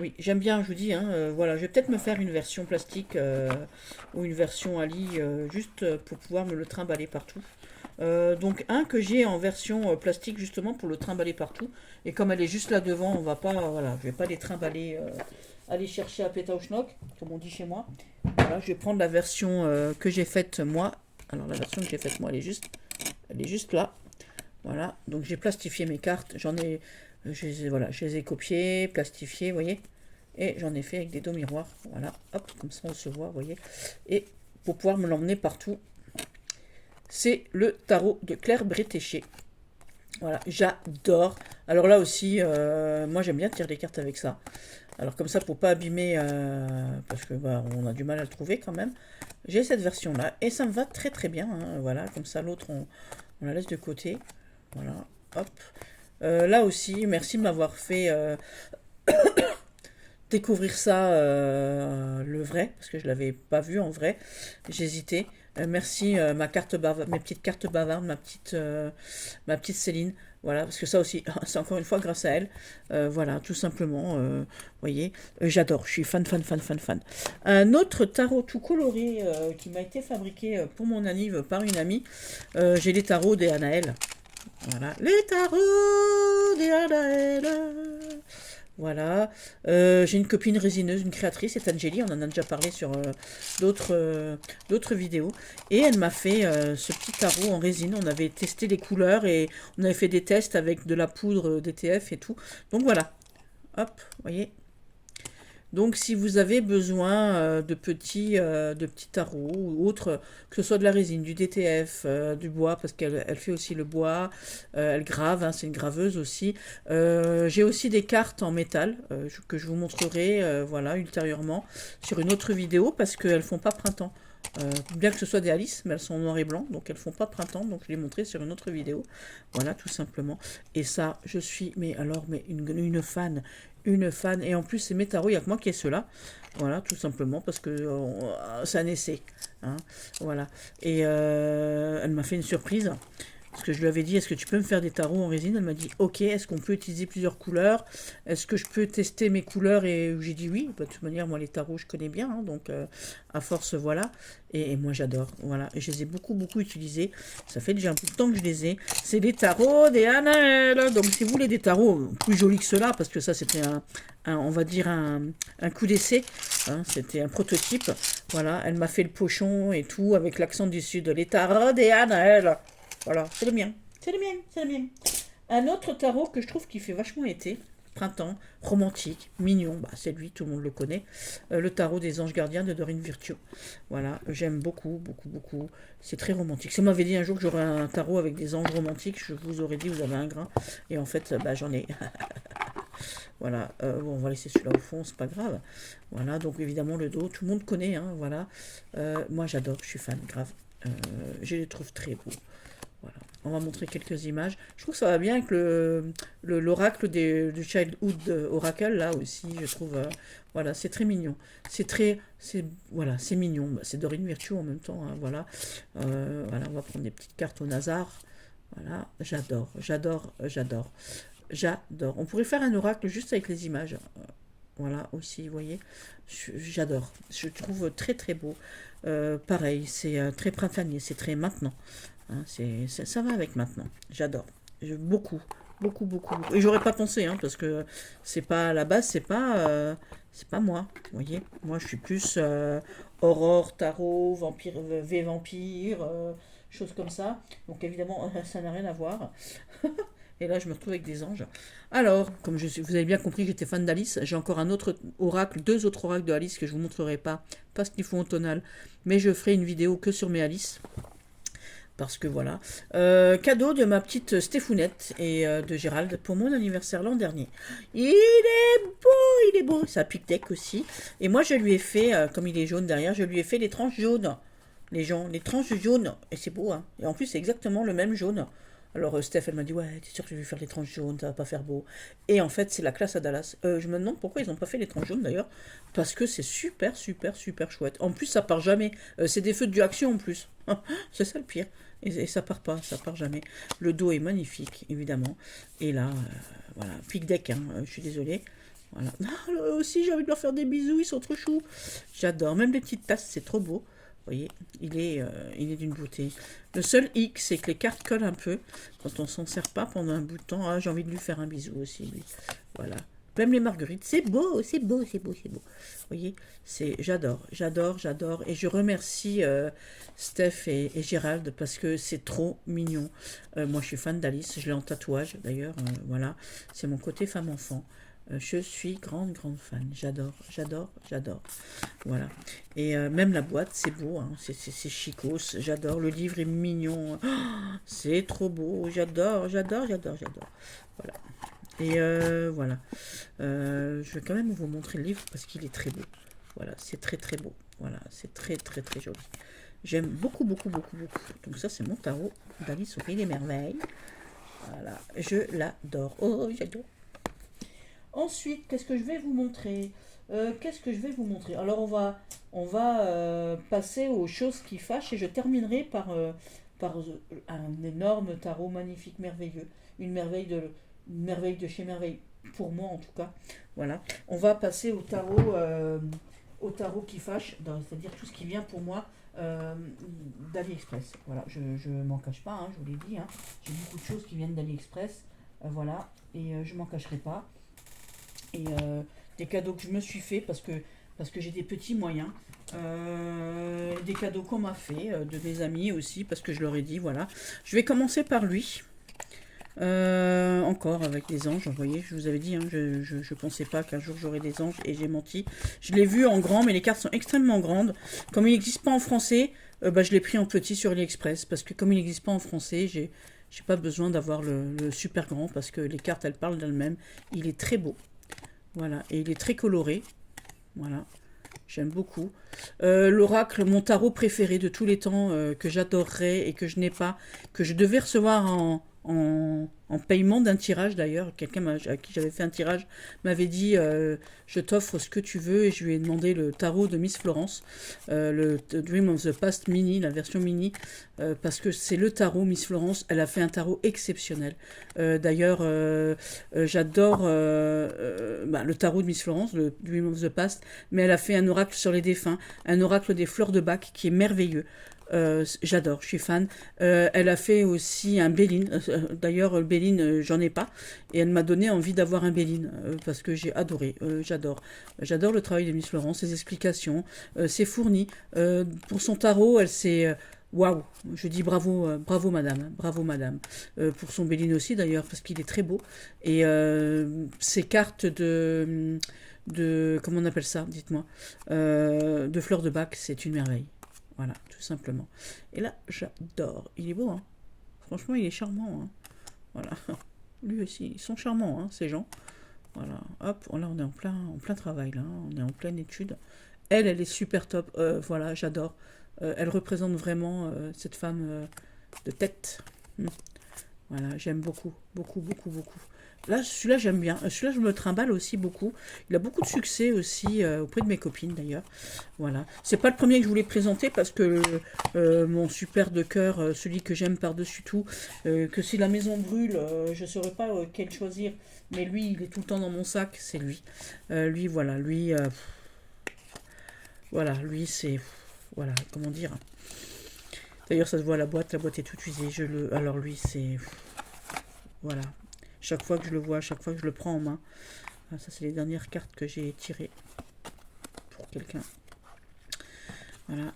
oui, j'aime bien, je vous dis, hein, voilà, je vais peut-être me faire une version plastique ou une version Ali, juste pour pouvoir me le trimballer partout. Donc un que j'ai en version plastique justement pour le trimballer partout. Et comme elle est juste là devant, on va pas, voilà, je vais pas les trimballer, aller chercher à Pétaouchnok, comme on dit chez moi. Voilà, je vais prendre la version que j'ai faite moi. Alors la version que j'ai faite moi, elle est juste là. Voilà, donc j'ai plastifié mes cartes, voilà, je les ai copiées, plastifiées, vous voyez, et j'en ai fait avec des dos miroirs, voilà, hop, comme ça on se voit, vous voyez, et pour pouvoir me l'emmener partout, c'est le tarot de Claire Bretéché. Voilà, j'adore. Alors là aussi, moi j'aime bien tirer les cartes avec ça. Alors comme ça, pour pas abîmer, parce que bah, on a du mal à le trouver quand même, j'ai cette version-là, et ça me va très très bien, hein, voilà, comme ça l'autre on la laisse de côté. Voilà, hop. Là aussi, merci de m'avoir fait découvrir ça, le vrai, parce que je ne l'avais pas vu en vrai. J'hésitais. Merci mes petites cartes bavardes, ma petite Céline. Voilà, parce que ça aussi, c'est encore une fois grâce à elle. Voilà, tout simplement, vous voyez, j'adore, je suis fan, fan, fan, fan, fan. Un autre tarot tout coloré qui m'a été fabriqué pour mon anniv par une amie. J'ai les tarots des Anaël. Voilà, les tarots des Anaël. Voilà, j'ai une copine résineuse, une créatrice, c'est Angélie, on en a déjà parlé sur d'autres vidéos. Et elle m'a fait ce petit tarot en résine, on avait testé les couleurs et on avait fait des tests avec de la poudre DTF et tout. Donc voilà, hop, vous voyez. Donc si vous avez besoin de petits tarots ou autres, que ce soit de la résine, du DTF, du bois, parce qu'elle fait aussi le bois, elle grave, hein, c'est une graveuse aussi. J'ai aussi des cartes en métal que je vous montrerai voilà, ultérieurement sur une autre vidéo parce qu'elles font pas printemps. Bien que ce soit des Alice, mais elles sont en noir et blanc, donc elles font pas printemps, donc je les montrerai sur une autre vidéo. Voilà, tout simplement. Et ça, je suis, mais alors, mais une fan, et en plus c'est mes tarots, il n'y a que moi qui ai ceux-là, voilà, tout simplement, parce que c'est un essai, hein, voilà, et elle m'a fait une surprise, parce que je lui avais dit, est-ce que tu peux me faire des tarots en résine? Elle m'a dit, ok, est-ce qu'on peut utiliser plusieurs couleurs? Est-ce que je peux tester mes couleurs? Et j'ai dit oui, de toute manière, moi les tarots, je connais bien, hein, donc à force, voilà. Et moi j'adore, voilà. Et je les ai beaucoup, beaucoup utilisés. Ça fait déjà un peu de temps que je les ai. C'est les tarots des Annelles. Donc si vous voulez des tarots plus jolis que ceux-là, parce que ça c'était on va dire un coup d'essai, hein, c'était un prototype. Voilà, elle m'a fait le pochon et tout, avec l'accent du sud. Les tarots des Annelles. Voilà, c'est le mien. C'est le mien, c'est le mien. Un autre tarot que je trouve qui fait vachement été, printemps, romantique, mignon, bah, c'est lui, tout le monde le connaît. Le tarot des anges gardiens de Dorine Virtue. Voilà, j'aime beaucoup, beaucoup, beaucoup. C'est très romantique. Si on m'avait dit un jour que j'aurais un tarot avec des anges romantiques, je vous aurais dit vous avez un grain. Et en fait, bah, j'en ai. Voilà, bon, on va laisser celui-là au fond, c'est pas grave. Voilà, donc évidemment le dos, tout le monde connaît, hein, voilà. Moi j'adore, je suis fan, grave. Je les trouve très beaux. Voilà. On va montrer quelques images. Je trouve que ça va bien avec l'oracle du Childhood Oracle, là aussi, je trouve, voilà, c'est très mignon. Voilà, c'est mignon. Bah, c'est Dorine Virtue en même temps, hein, voilà. Voilà, on va prendre des petites cartes au hasard. Voilà, j'adore, j'adore, j'adore, j'adore. On pourrait faire un oracle juste avec les images. Voilà, aussi, vous voyez, j'adore. Je trouve très très beau. Pareil, c'est très printanier, c'est très maintenant. Hein, ça va avec maintenant. J'adore. Beaucoup, beaucoup, beaucoup, beaucoup. Et j'aurais pas pensé, hein, parce que c'est pas à la base, c'est pas moi. Vous voyez, moi je suis plus aurore, tarot, vampire, vampire, choses comme ça. Donc évidemment, ça n'a rien à voir. Et là, je me retrouve avec des anges. Alors, comme vous avez bien compris que j'étais fan d'Alice, j'ai encore un autre oracle, deux autres oracles de Alice que je vous montrerai pas, parce qu'ils font au tonal. Mais je ferai une vidéo que sur mes Alice. Parce que voilà. Cadeau de ma petite Stéphounette et de Gérald pour mon anniversaire l'an dernier. Il est beau, il est beau. Ça pique deck aussi. Et moi, je lui ai fait, comme il est jaune derrière, je lui ai fait les tranches jaunes. Les tranches jaunes. Et c'est beau, hein. Et en plus, c'est exactement le même jaune. Alors Steph, elle m'a dit, ouais, t'es sûr que je vais faire les tranches jaunes, ça va pas faire beau. Et en fait, c'est la classe à Dallas. Je me demande pourquoi ils n'ont pas fait les tranches jaunes d'ailleurs. Parce que c'est super, super, super chouette. En plus, ça part jamais. C'est des feux de action en plus. C'est ça le pire. Et ça part pas, ça part jamais. Le dos est magnifique, évidemment. Et là, voilà, pic deck, hein, je suis désolée. Voilà. Ah, là aussi, j'ai envie de leur faire des bisous, ils sont trop choux. J'adore. Même les petites tasses, c'est trop beau. Vous voyez, il est d'une beauté. Le seul hic, c'est que les cartes collent un peu quand on s'en sert pas pendant un bout de temps. Ah, j'ai envie de lui faire un bisou aussi, lui. Voilà. Même les marguerites, c'est beau, c'est beau, c'est beau, c'est beau. Vous voyez, j'adore, j'adore, j'adore. Et je remercie Steph et Gérald parce que c'est trop mignon. Moi, je suis fan d'Alice, je l'ai en tatouage d'ailleurs. Voilà, c'est mon côté femme-enfant. Je suis grande, grande fan. J'adore, j'adore, j'adore. Voilà. Et même la boîte, c'est beau, hein. C'est chicos. J'adore. Le livre est mignon. Oh, c'est trop beau. J'adore, j'adore, j'adore, j'adore. Voilà. Et voilà. Je vais quand même vous montrer le livre parce qu'il est très beau. Voilà, c'est très très beau. Voilà, c'est très très très joli. J'aime beaucoup, beaucoup, beaucoup, beaucoup. Donc ça, c'est mon tarot d'Alice au Pays des Merveilles. Voilà, je l'adore. Oh, j'adore. Ensuite, qu'est-ce que je vais vous montrer? Qu'est-ce que je vais vous montrer? Alors, on va passer aux choses qui fâchent et je terminerai par un énorme tarot magnifique, merveilleux. Une merveille de chez merveille, pour moi en tout cas. Voilà. On va passer au tarot qui fâche, c'est-à-dire tout ce qui vient pour moi d'AliExpress. Voilà, je ne m'en cache pas, hein, je vous l'ai dit. Hein. J'ai beaucoup de choses qui viennent d'AliExpress. Voilà, et je m'en cacherai pas. Et des cadeaux que je me suis fait parce que j'ai des petits moyens. Des cadeaux qu'on m'a fait, de mes amis aussi, parce que je leur ai dit, voilà. Je vais commencer par lui. Encore avec des anges, vous voyez, je vous avais dit, hein, je pensais pas qu'un jour j'aurais des anges et j'ai menti. Je l'ai vu en grand, mais les cartes sont extrêmement grandes. Comme il n'existe pas en français, je l'ai pris en petit sur AliExpress, parce que comme il n'existe pas en français, j'ai pas besoin d'avoir le super grand, parce que les cartes, elles parlent d'elles-mêmes. Il est très beau. Voilà, et il est très coloré. Voilà, j'aime beaucoup. L'oracle, mon tarot préféré de tous les temps, que j'adorerais et que je n'ai pas, que je devais recevoir en paiement d'un tirage d'ailleurs. Quelqu'un à qui j'avais fait un tirage m'avait dit je t'offre ce que tu veux, et je lui ai demandé le tarot de Miss Florence, le Dream of the Past mini, la version mini, parce que c'est le tarot Miss Florence. Elle a fait un tarot exceptionnel. D'ailleurs, j'adore le tarot de Miss Florence, le Dream of the Past, mais elle a fait un oracle sur les défunts, un oracle des fleurs de bac qui est merveilleux. J'adore, je suis fan. Elle a fait aussi un Béline. D'ailleurs, le Béline, j'en ai pas. Et elle m'a donné envie d'avoir un Béline, parce que j'ai adoré. J'adore. J'adore le travail de Miss Florence, ses explications. C'est fourni. Pour son tarot, elle s'est... Waouh, je dis bravo, bravo madame, bravo madame. Pour son Béline aussi d'ailleurs, parce qu'il est très beau. Et ses cartes comment on appelle ça, dites-moi, de fleurs de bac, c'est une merveille. Voilà, tout simplement. Et là, j'adore. Il est beau, hein. Franchement, il est charmant, hein. Voilà. Lui aussi, ils sont charmants, hein, ces gens. Voilà. Hop, là, on est en plein travail, là. On est en pleine étude. Elle est super top. Voilà, j'adore. Elle représente vraiment cette femme de tête. Voilà, j'aime beaucoup, beaucoup, beaucoup, beaucoup. Là, celui-là, j'aime bien. Celui-là, je me le trimballe aussi beaucoup. Il a beaucoup de succès aussi auprès de mes copines d'ailleurs. Voilà. C'est pas le premier que je voulais présenter parce que mon super de cœur, celui que j'aime par-dessus tout, que si la maison brûle, je ne saurais pas quel choisir. Mais lui, il est tout le temps dans mon sac, c'est lui. Lui, voilà, lui, voilà, lui, c'est, voilà, comment dire. D'ailleurs, ça se voit à la boîte est toute usée. Alors lui, c'est, voilà. Chaque fois que je le vois, chaque fois que je le prends en main. Ah, ça, c'est les dernières cartes que j'ai tirées pour quelqu'un. Voilà.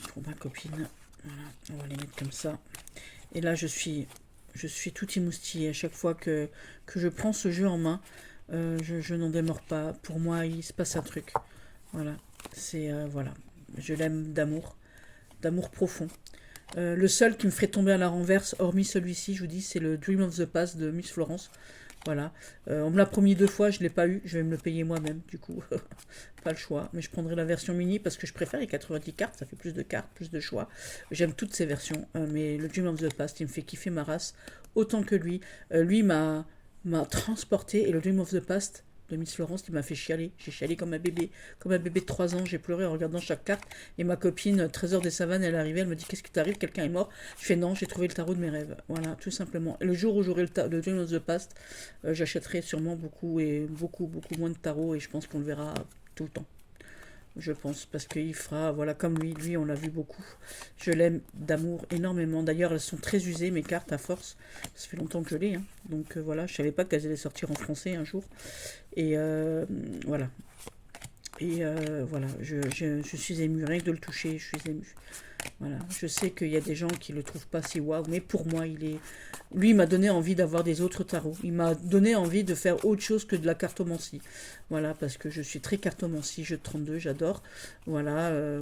Pour ma copine. Voilà. On va les mettre comme ça. Et là, je suis tout émoustillée. À chaque fois que je prends ce jeu en main, je n'en démords pas. Pour moi, il se passe un truc. Voilà. C'est, voilà. Je l'aime d'amour profond. Le seul qui me ferait tomber à la renverse, hormis celui-ci, je vous dis, c'est le Dream of the Past de Miss Florence. Voilà. On me l'a promis 2 fois, je ne l'ai pas eu. Je vais me le payer moi-même, du coup. Pas le choix. Mais je prendrai la version mini parce que je préfère les 90 cartes. Ça fait plus de cartes, plus de choix. J'aime toutes ces versions. Mais le Dream of the Past, il me fait kiffer ma race autant que lui. Lui m'a transporté. Et le Dream of the Past de Miss Florence, il m'a fait chialer. J'ai chialé comme un bébé. Comme un bébé de 3 ans. J'ai pleuré en regardant chaque carte. Et ma copine, Trésor des Savanes, elle est arrivée. Elle me dit: qu'est-ce qui t'arrive? Quelqu'un est mort? Je fais: non, j'ai trouvé le tarot de mes rêves. Voilà, tout simplement. Et le jour où j'aurai le Dream of the Past, j'achèterai sûrement beaucoup moins de tarots. Et je pense qu'on le verra tout le temps. Je pense, parce qu'il fera, voilà, comme lui on l'a vu beaucoup. Je l'aime d'amour énormément. D'ailleurs, elles sont très usées, mes cartes, à force. Ça fait longtemps que je l'ai, hein. Donc voilà, je savais pas qu'elles allaient sortir en français un jour. Et voilà. Et voilà, je suis émue, rien que de le toucher, je suis émue. Voilà, je sais qu'il y a des gens qui le trouvent pas si waouh, mais pour moi, lui, il m'a donné envie d'avoir des autres tarots. Il m'a donné envie de faire autre chose que de la cartomancie. Voilà, parce que je suis très cartomancie, jeu de 32, j'adore. Voilà,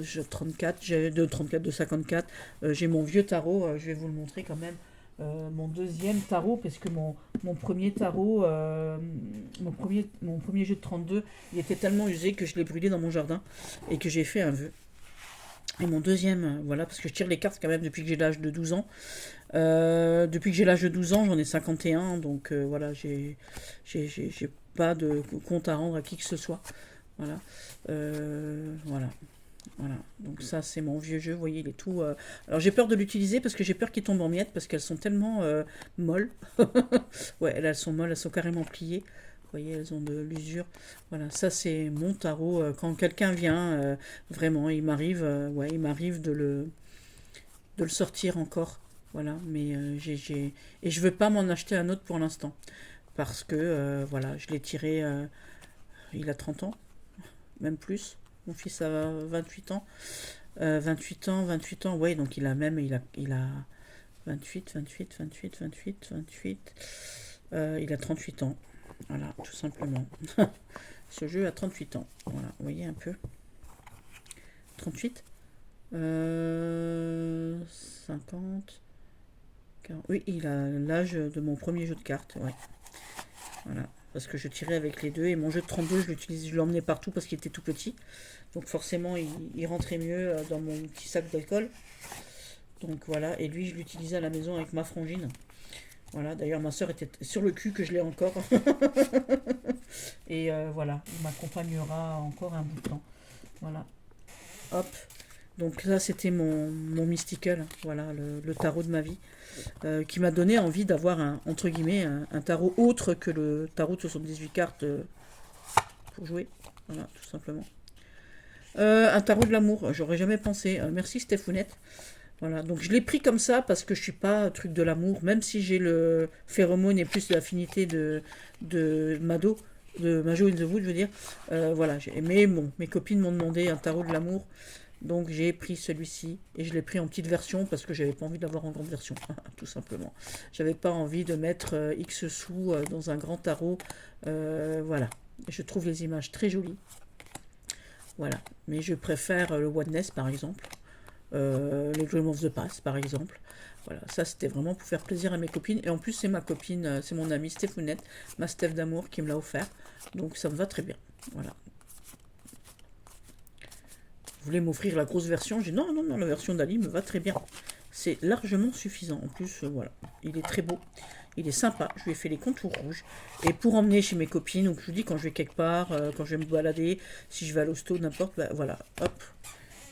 jeu de 34, j'ai de 54. J'ai mon vieux tarot, je vais vous le montrer quand même. Mon deuxième tarot, parce que mon premier tarot, mon premier jeu de 32, il était tellement usé que je l'ai brûlé dans mon jardin et que j'ai fait un vœu. Et mon deuxième, voilà, parce que je tire les cartes quand même depuis que j'ai l'âge de 12 ans. Depuis que j'ai l'âge de 12 ans, j'en ai 51, donc voilà, j'ai pas de compte à rendre à qui que ce soit. Voilà. Voilà. Voilà, donc ça c'est mon vieux jeu, vous voyez, il est tout... Alors j'ai peur de l'utiliser parce que j'ai peur qu'il tombe en miettes, parce qu'elles sont tellement molles. Ouais, elles sont molles, elles sont carrément pliées. Vous voyez, elles ont de l'usure. Voilà, ça c'est mon tarot. Quand quelqu'un vient, vraiment, ouais, il m'arrive de le sortir encore. Voilà, mais et je veux pas m'en acheter un autre pour l'instant. Parce que, voilà, je l'ai tiré, il a 30 ans, même plus. Mon fils a 28 ans. 28 ans, ouais, donc il a 28. Il a 38 ans. Voilà, tout simplement. Ce jeu a 38 ans. Voilà, vous voyez un peu. 38 50 40. Oui, il a l'âge de mon premier jeu de cartes, ouais. Voilà, parce que je tirais avec les deux. Et mon jeu de 32, je l'emmenais partout parce qu'il était tout petit. Donc forcément, il rentrait mieux dans mon petit sac d'alcool. Donc voilà, et lui, je l'utilisais à la maison avec ma frangine. Voilà, d'ailleurs, ma soeur était sur le cul, que je l'ai encore. Et voilà, il m'accompagnera encore un bout de temps. Voilà, hop. Donc ça, c'était mon mystical, voilà, le tarot de ma vie, qui m'a donné envie d'avoir, entre guillemets, un tarot autre que le tarot de 78 cartes pour jouer. Voilà, tout simplement. Un tarot de l'amour, j'aurais jamais pensé. Merci Stéphounette. Voilà, donc je l'ai pris comme ça parce que je suis pas truc de l'amour, même si j'ai le phéromone et plus l'affinité de Mado, de Majo in the Wood, je veux dire. Voilà, mais bon, mes copines m'ont demandé un tarot de l'amour, donc j'ai pris celui-ci et je l'ai pris en petite version parce que j'avais pas envie d'avoir en grande version, tout simplement. J'avais pas envie de mettre X sous dans un grand tarot. Voilà, je trouve les images très jolies. Voilà, mais je préfère le Oneness par exemple. Les Dream of the Past par exemple. Voilà, ça c'était vraiment pour faire plaisir à mes copines. Et en plus c'est ma copine, c'est mon amie Stéphounette, ma Steph d'amour qui me l'a offert. Donc ça me va très bien. Voilà. Vous voulez m'offrir la grosse version? J'ai dit non, la version d'Ali me va très bien. c'est largement suffisant. En plus, voilà, il est très beau. Il est sympa, je lui ai fait les contours rouges. Et pour emmener chez mes copines, donc je vous dis quand je vais quelque part, quand je vais me balader, si je vais à l'hosto, n'importe, bah, voilà, hop.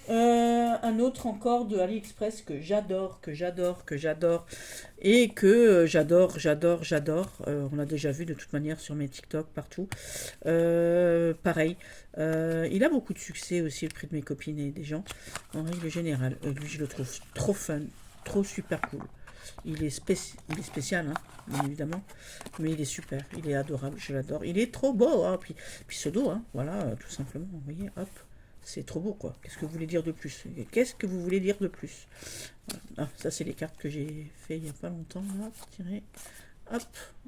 Un autre encore de AliExpress que j'adore, et que j'adore. On a déjà vu de toute manière sur mes TikTok partout. Pareil, il a beaucoup de succès aussi auprès de mes copines et des gens en règle générale. Lui, je le trouve trop fun, trop super cool. Il est spécial, hein, bien évidemment, mais il est super, il est adorable, je l'adore. Il est trop beau, hein, puis ce dos, hein, voilà, tout simplement, vous voyez, hop. C'est trop beau, quoi. Qu'est-ce que vous voulez dire de plus? Qu'est-ce que vous voulez dire de plus? Voilà. Ah, ça, c'est les cartes que j'ai fait il n'y a pas longtemps. Là, tirer. Hop,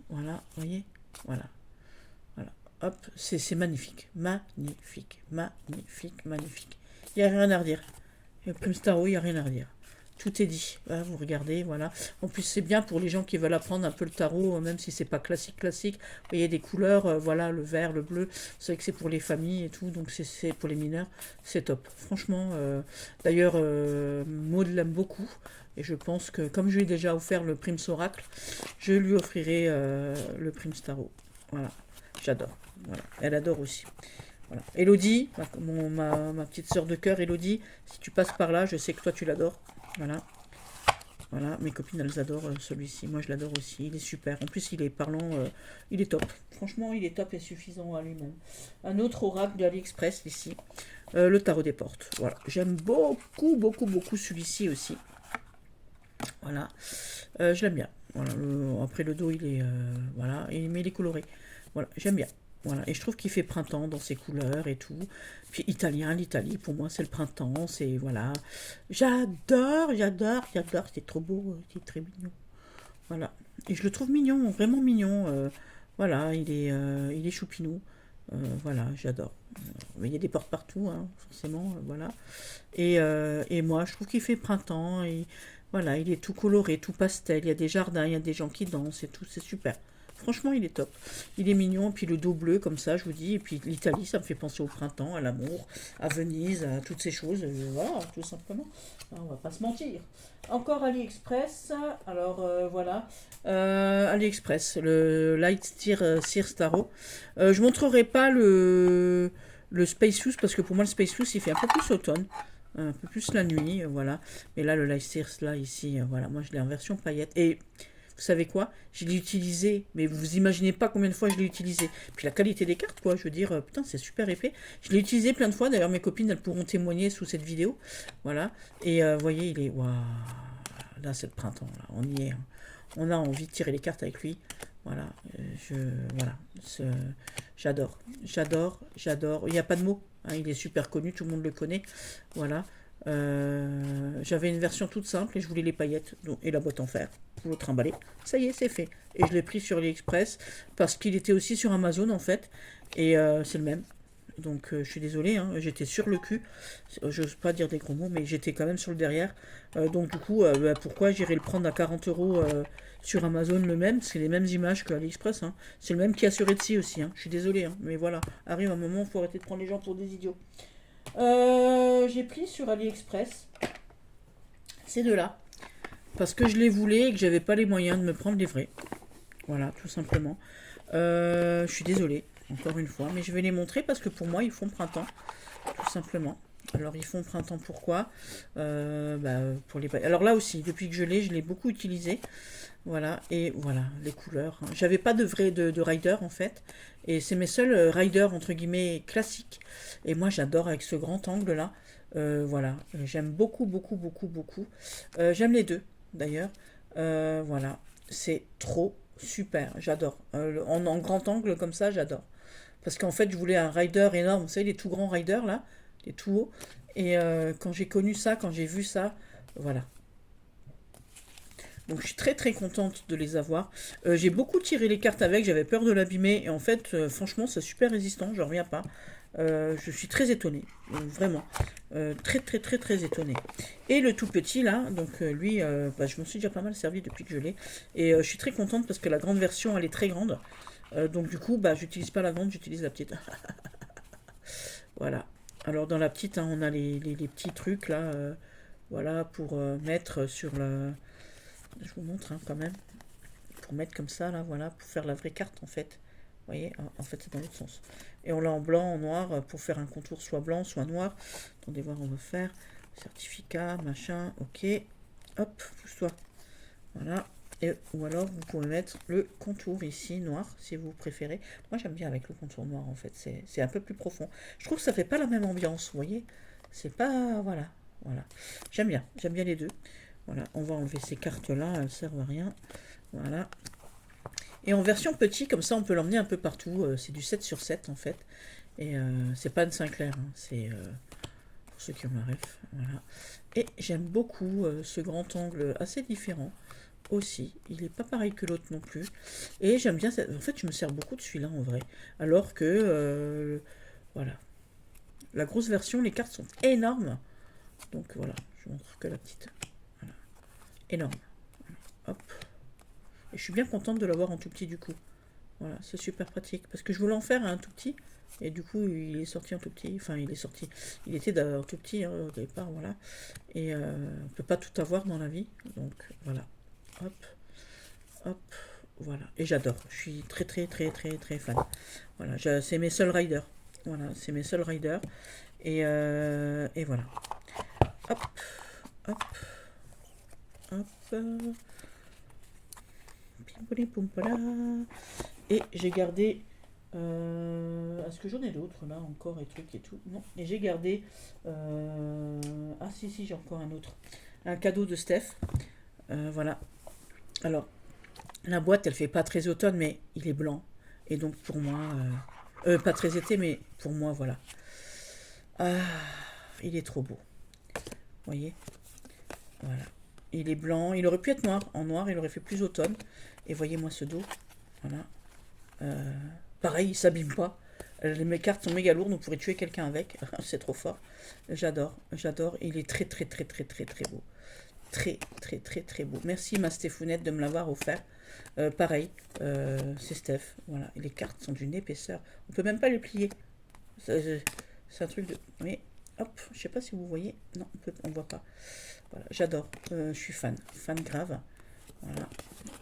voilà, vous voyez? Voilà. Voilà. Hop, c'est magnifique. Magnifique. Magnifique. Magnifique. Il n'y a rien à redire. Le Prime Starro, il n'y a rien à redire. Tout est dit. Voilà, vous regardez, voilà. En plus, c'est bien pour les gens qui veulent apprendre un peu le tarot, même si c'est pas classique. Vous voyez des couleurs, voilà, le vert, le bleu. C'est vrai que c'est pour les familles et tout, donc c'est pour les mineurs, c'est top. Franchement, d'ailleurs, Maud l'aime beaucoup. Et je pense que, comme je lui ai déjà offert le Prime Oracle, je lui offrirai le Prime Starro. Voilà, j'adore. Voilà, elle adore aussi. Voilà. Elodie, ma petite sœur de cœur, Elodie, si tu passes par là, je sais que toi tu l'adores. Voilà. Voilà, mes copines elles adorent celui-ci. Moi je l'adore aussi. Il est super. En plus il est parlant, il est top. Franchement il est top et suffisant à lui-même. Un autre oracle de AliExpress ici. Le tarot des portes. Voilà. J'aime beaucoup celui-ci aussi. Voilà. Je l'aime bien. Voilà. Après le dos il est. Voilà. Mais il est coloré. Voilà. J'aime bien. Voilà, et je trouve qu'il fait printemps dans ses couleurs et tout. Puis l'Italie, pour moi, c'est le printemps, c'est, voilà. J'adore, c'est trop beau, c'est très mignon. Voilà, et je le trouve mignon, vraiment mignon. Voilà, il est choupinou. Voilà, j'adore. Mais il y a des portes partout, hein, forcément, voilà. Et moi, je trouve qu'il fait printemps, et voilà, il est tout coloré, tout pastel, il y a des jardins, il y a des gens qui dansent et tout, c'est super. Franchement, il est top. Il est mignon, puis le dos bleu, comme ça, je vous dis. Et puis l'Italie, ça me fait penser au printemps, à l'amour, à Venise, à toutes ces choses. Voilà, tout simplement. On va pas se mentir. Encore AliExpress. Alors, voilà. AliExpress, le Light Sears Tarot. Je montrerai pas le Space Fuse, parce que pour moi, le Space Fuse, il fait un peu plus automne. Un peu plus la nuit, voilà. Mais là, le Light Sears, là, ici, voilà. Moi, je l'ai en version paillette. Et vous savez quoi? Je l'ai utilisé, mais vous imaginez pas combien de fois je l'ai utilisé. Puis la qualité des cartes, quoi, je veux dire, putain, c'est super épais. Je l'ai utilisé plein de fois, d'ailleurs mes copines, elles pourront témoigner sous cette vidéo. Voilà, et vous voyez, il est... Waouh, là c'est le printemps, là, on y est. Hein. On a envie de tirer les cartes avec lui. Voilà, voilà, j'adore. Il n'y a pas de mots, hein, il est super connu, tout le monde le connaît. Voilà. J'avais une version toute simple et je voulais les paillettes et la boîte en fer pour le trimballer. Ça y est, c'est fait. Et je l'ai pris sur AliExpress parce qu'il était aussi sur Amazon en fait. Et c'est le même. Donc je suis désolée, hein, j'étais sur le cul. J'ose pas dire des gros mots, mais j'étais quand même sur le derrière. Donc du coup, pourquoi j'irais le prendre à 40 € sur Amazon le même? C'est les mêmes images que AliExpress. Hein. C'est le même qui a sur Etsy aussi. Hein. Je suis désolée, hein, mais voilà. Arrive un moment, il faut arrêter de prendre les gens pour des idiots. J'ai pris sur AliExpress ces deux-là parce que je les voulais et que j'avais pas les moyens de me prendre les vrais. Voilà, tout simplement. Je suis désolée, encore une fois, mais je vais les montrer parce que pour moi, ils font printemps, tout simplement. Alors, ils font printemps, pourquoi? Pour les... Alors là aussi, depuis que je l'ai beaucoup utilisé. Voilà, et voilà, les couleurs. Hein. J'avais pas de vrai de rider, en fait. Et c'est mes seuls riders, entre guillemets, classiques. Et moi, j'adore avec ce grand angle-là. Voilà, j'aime beaucoup. J'aime les deux, d'ailleurs. Voilà, c'est trop super, j'adore. En grand angle, comme ça, j'adore. Parce qu'en fait, je voulais un rider énorme. Vous savez, les tout grands riders, là, les tout hauts. Et quand j'ai connu ça, quand j'ai vu ça, voilà. Donc je suis très contente de les avoir. J'ai beaucoup tiré les cartes avec, j'avais peur de l'abîmer. Et en fait, franchement, c'est super résistant, je reviens pas. Je suis très étonnée, vraiment. Très étonnée. Et le tout petit là, donc lui, je m'en suis déjà pas mal servi depuis que je l'ai. Et je suis très contente parce que la grande version, elle est très grande. Donc du coup, j'utilise pas la grande, j'utilise la petite. Voilà. Alors dans la petite, hein, on a les petits trucs là. voilà, pour mettre sur la... Je vous montre hein, quand même. Pour mettre comme ça, là, voilà, pour faire la vraie carte, en fait. Vous voyez, en fait, c'est dans l'autre sens. Et on l'a en blanc, en noir, pour faire un contour soit blanc, soit noir. Attendez voir, on va faire certificat, machin, ok. Hop, pousse-toi. Voilà. Et, ou alors, vous pouvez mettre le contour ici, noir, si vous préférez. Moi, j'aime bien avec le contour noir, en fait. C'est un peu plus profond. Je trouve que ça fait pas la même ambiance, vous voyez. C'est pas... Voilà. Voilà. J'aime bien les deux. Voilà, on va enlever ces cartes-là, elles ne servent à rien. Voilà. Et en version petit, comme ça, on peut l'emmener un peu partout. C'est du 7 sur 7 en fait. Et c'est pas Anne Sinclair, hein. C'est pour ceux qui ont la ref. Voilà. Et j'aime beaucoup ce grand angle assez différent aussi. Il n'est pas pareil que l'autre non plus. Et j'aime bien... En fait, je me sers beaucoup de celui-là en vrai. Alors que... voilà. La grosse version, les cartes sont énormes. Donc voilà, je montre que la petite. Voilà. Énorme. Hop. Et je suis bien contente de l'avoir en tout petit du coup. Voilà, c'est super pratique. Parce que je voulais en faire un tout petit. Et du coup, il est sorti en tout petit. Enfin, il est sorti. Il était d'ailleurs tout petit hein, au départ, voilà. Et on peut pas tout avoir dans la vie. Donc, voilà. Hop, hop, voilà. Et j'adore. Je suis très, très, très, très, très fan. Voilà, c'est mes seuls riders. Voilà, c'est mes seuls riders. Et voilà. Hop, hop, hop. Et j'ai gardé... Est-ce que j'en ai d'autres là encore et trucs et tout? Non. Et j'ai gardé... Ah si, j'ai encore un autre. Un cadeau de Steph. Voilà. Alors, la boîte, elle fait pas très automne, mais il est blanc. Et donc pour moi... pas très été, mais pour moi, voilà. Ah, il est trop beau. Vous voyez? Voilà. Il est blanc. Il aurait pu être noir. En noir, il aurait fait plus automne. Et voyez-moi ce dos. Voilà. Pareil, il s'abîme pas. Mes cartes sont méga lourdes, on pourrait tuer quelqu'un avec. C'est trop fort. J'adore, j'adore. Il est très, très, très, très, très, très beau. Très, très, très, très beau. Merci, ma Stéphounette, de me l'avoir offert. Pareil, c'est Steph. Voilà. Et les cartes sont d'une épaisseur. On peut même pas les plier. C'est un truc de... Mais, hop, je sais pas si vous voyez. Non, on voit pas. Voilà, j'adore. Je suis fan. Fan grave. Voilà.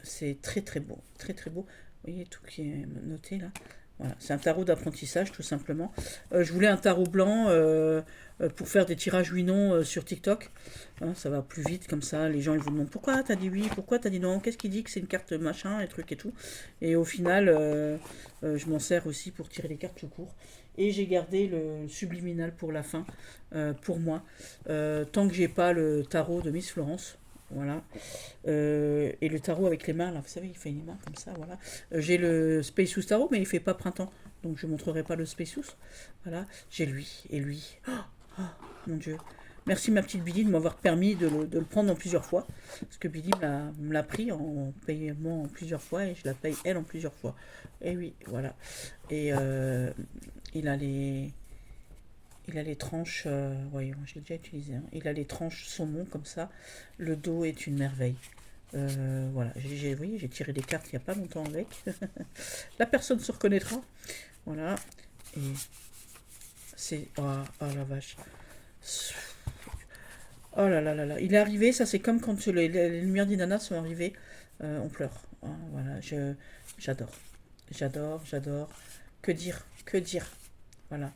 C'est très, très beau. Très, très beau. Vous voyez tout qui est noté là. Voilà, c'est un tarot d'apprentissage tout simplement. Je voulais un tarot blanc pour faire des tirages oui non sur TikTok. Hein, ça va plus vite comme ça. Les gens ils vous demandent pourquoi t'as dit oui, pourquoi t'as dit non, qu'est-ce qu'il dit que c'est une carte machin et trucs et tout. Et au final, je m'en sers aussi pour tirer les cartes tout court. Et j'ai gardé le subliminal pour la fin, pour moi. Tant que j'ai pas le tarot de Miss Florence. Voilà. Et le tarot avec les mains, là, vous savez, il fait les mains comme ça, voilà. J'ai le Spaceus Tarot, mais il fait pas printemps, donc je ne montrerai pas le Spaceus. Voilà, j'ai lui, et lui. Oh, oh, mon Dieu. Merci ma petite Billy de m'avoir permis de le prendre en plusieurs fois, parce que Billy me l'a pris en paiement en plusieurs fois, et je la paye elle en plusieurs fois. Et oui, voilà. Et il a les... Il a les tranches, voyons, j'ai déjà utilisé, hein. Il a les tranches saumon comme ça. Le dos est une merveille. Voilà, vous voyez, j'ai tiré des cartes il n'y a pas longtemps avec. La personne se reconnaîtra. Voilà. Et c'est... Oh, oh la vache. Oh là là là là. Il est arrivé, ça c'est comme quand les lumières d'Inanna sont arrivées. On pleure. Hein, voilà, j'adore. J'adore, j'adore. Que dire? Que dire? Voilà.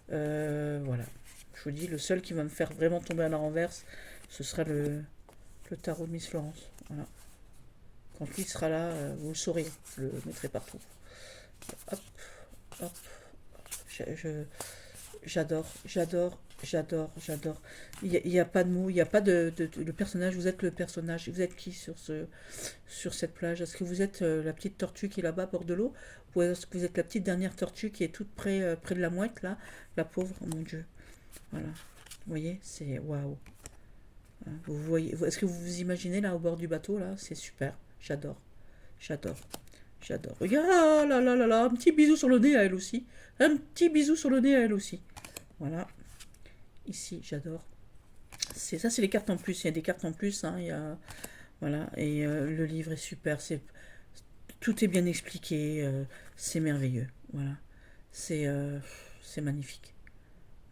Voilà. Je vous dis, le seul qui va me faire vraiment tomber à la renverse, ce sera le tarot de Miss Florence. Voilà. Quand lui sera là, vous le saurez. Je le mettrai partout. Hop, hop. J'adore, j'adore, j'adore, j'adore. Il n'y a pas de mots, il n'y a pas le personnage. Vous êtes le personnage. Vous êtes qui sur cette plage? Est-ce que vous êtes la petite tortue qui est là-bas, bord de l'eau? Ou est-ce que vous êtes la petite dernière tortue qui est toute près de la mouette, là? La pauvre, oh mon Dieu. Voilà. Vous voyez, c'est waouh. Vous voyez, est-ce que vous vous imaginez là au bord du bateau là? C'est super. J'adore. J'adore. J'adore. Regarde, ah là là là là, un petit bisou sur le nez à elle aussi. Un petit bisou sur le nez à elle aussi. Voilà. Ici, j'adore. Ça, c'est les cartes en plus. Il y a des cartes en plus. Hein, voilà. Et le livre est super. Tout est bien expliqué. C'est merveilleux. Voilà. C'est magnifique.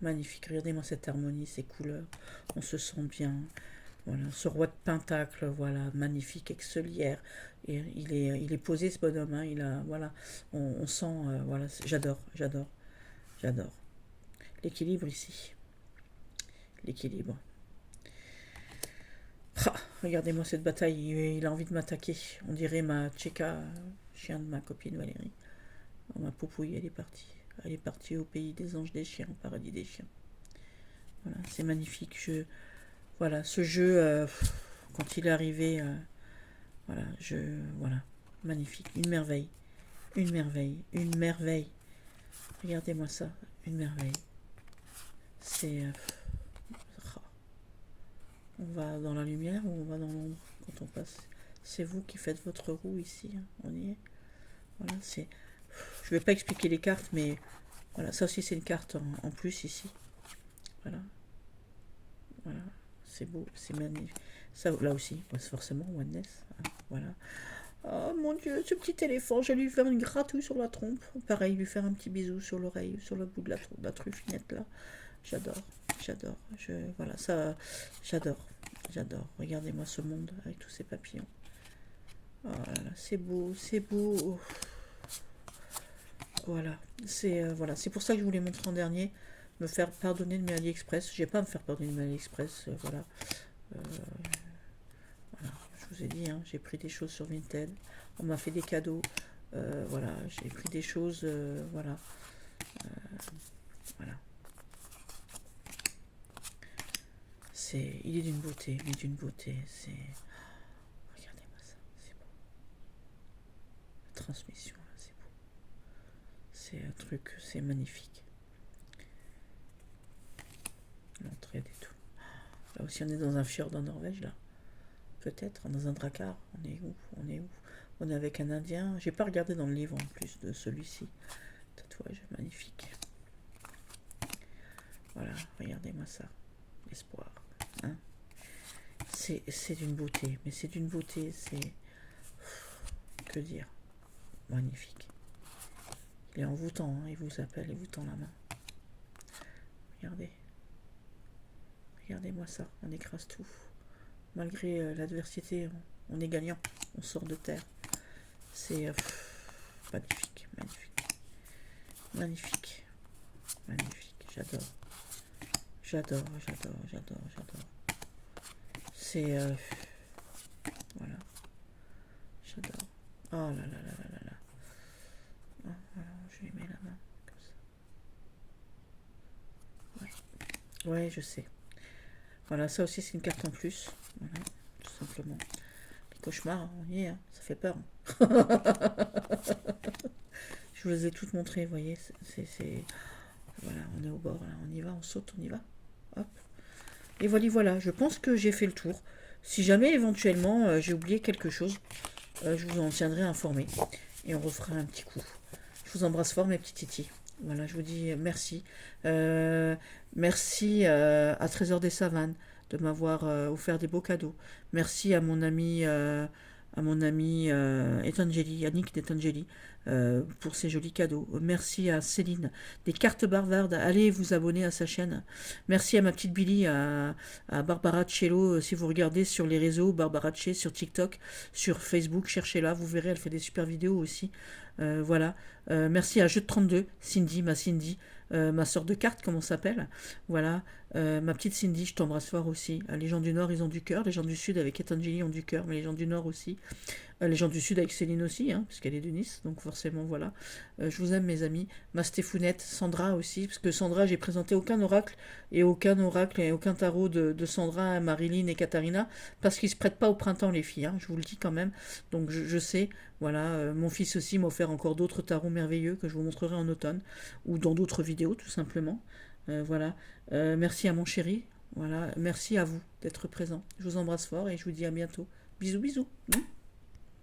magnifique. Regardez-moi cette harmonie, ces couleurs. On se sent bien. Voilà, ce roi de pentacle, voilà, magnifique, avec ce lierre. Et il est posé ce bonhomme, hein, il a, voilà, on sent, voilà, j'adore, j'adore, j'adore. L'équilibre ici, l'équilibre. Ah, regardez-moi cette bataille, il a envie de m'attaquer. On dirait ma Tchéka, chien de ma copine Valérie. Oh, ma poupouille, elle est partie. Elle est partie au pays des anges des chiens, au paradis des chiens. Voilà, c'est magnifique. Voilà, ce jeu, quand il est arrivé, voilà, voilà, magnifique, une merveille, une merveille, une merveille. Regardez-moi ça, une merveille. C'est, on va dans la lumière ou on va dans l'ombre quand on passe. C'est vous qui faites votre roue ici, hein, on y est. Voilà, c'est. Je vais pas expliquer les cartes, mais voilà, ça aussi c'est une carte en plus ici. Voilà, voilà, c'est beau, c'est magnifique. Ça, là aussi, c'est forcément oneness. Hein, voilà. Oh mon Dieu, ce petit éléphant, je vais lui faire une gratouille sur la trompe. Pareil, lui faire un petit bisou sur l'oreille, sur le bout de la truffinette là. J'adore, j'adore. Voilà, ça, j'adore, j'adore. Regardez-moi ce monde avec tous ces papillons. Oh là là, c'est beau, c'est beau. Voilà, c'est pour ça que je voulais montrer en dernier, me faire pardonner de mes AliExpress. Je vais pas à me faire pardonner de mes AliExpress, voilà. Euh, voilà, je vous ai dit, hein, j'ai pris des choses sur Vinted, on m'a fait des cadeaux, voilà, j'ai pris des choses, voilà, voilà. Il est d'une beauté, mais d'une beauté, c'est... Regardez-moi ça, c'est beau. La transmission, là, c'est beau. C'est un truc, c'est magnifique. L'entraide et tout. Là aussi, on est dans un fjord en Norvège, là. Peut-être, dans un drakkar. On est où? On est où? On est avec un Indien. J'ai pas regardé dans le livre, en plus, de celui-ci. Tatouage magnifique. Voilà, regardez-moi ça. L'espoir. Hein, c'est d'une beauté. Mais c'est d'une beauté, c'est... Que dire? Magnifique. Il est envoûtant, hein, il vous appelle, il vous tend la main. Regardez. Regardez-moi ça, on écrase tout. Malgré l'adversité, on est gagnant, on sort de terre. C'est magnifique, magnifique. Magnifique. Magnifique, j'adore. J'adore, j'adore, j'adore, j'adore. C'est... voilà. J'adore. Oh là là là là là là. Oh, alors, je lui mets la main, comme ça. Ouais, ouais, je sais. Voilà, ça aussi c'est une carte en plus. Voilà, tout simplement. Les cauchemars, on y est, hein, ça fait peur. Je vous ai toutes montrées, vous voyez. Voilà, on est au bord, là, on y va, on saute, on y va. Hop. Et voilà, je pense que j'ai fait le tour. Si jamais éventuellement j'ai oublié quelque chose, je vous en tiendrai informé. Et on refera un petit coup. Je vous embrasse fort, mes petits titis. Voilà, je vous dis merci. Merci à Trésor des Savanes de m'avoir offert des beaux cadeaux. Merci à mon ami Etangeli, Yannick d'Etangeli, pour ses jolis cadeaux. Merci à Céline des cartes bavardes. Allez vous abonner à sa chaîne. Merci à ma petite Billy, à Barbara Cello. Si vous regardez sur les réseaux, Barbara Che sur TikTok, sur Facebook, cherchez-la, vous verrez, elle fait des super vidéos aussi. Voilà. Merci à Jeu de 32, Cindy, ma sœur de cartes, comme on s'appelle. Voilà. Ma petite Cindy, je t'embrasse fort aussi. Les gens du Nord, ils ont du cœur. Les gens du Sud, avec Etangeli, ont du cœur. Mais les gens du Nord aussi. Les gens du Sud, avec Céline aussi, hein, puisqu'elle est de Nice. Donc forcément, voilà. Je vous aime, mes amis. Ma Stéphonette, Sandra aussi. Parce que Sandra, j'ai présenté aucun oracle et aucun tarot de Sandra, Marilyn et Katharina. Parce qu'ils ne se prêtent pas au printemps, les filles. Hein, je vous le dis quand même. Donc je sais. Voilà. Mon fils aussi m'a offert encore d'autres tarots merveilleux que je vous montrerai en automne. Ou dans d'autres vidéos, tout simplement. Voilà. Merci à mon chéri. Voilà. Merci à vous d'être présent. Je vous embrasse fort et je vous dis à bientôt. Bisous, bisous.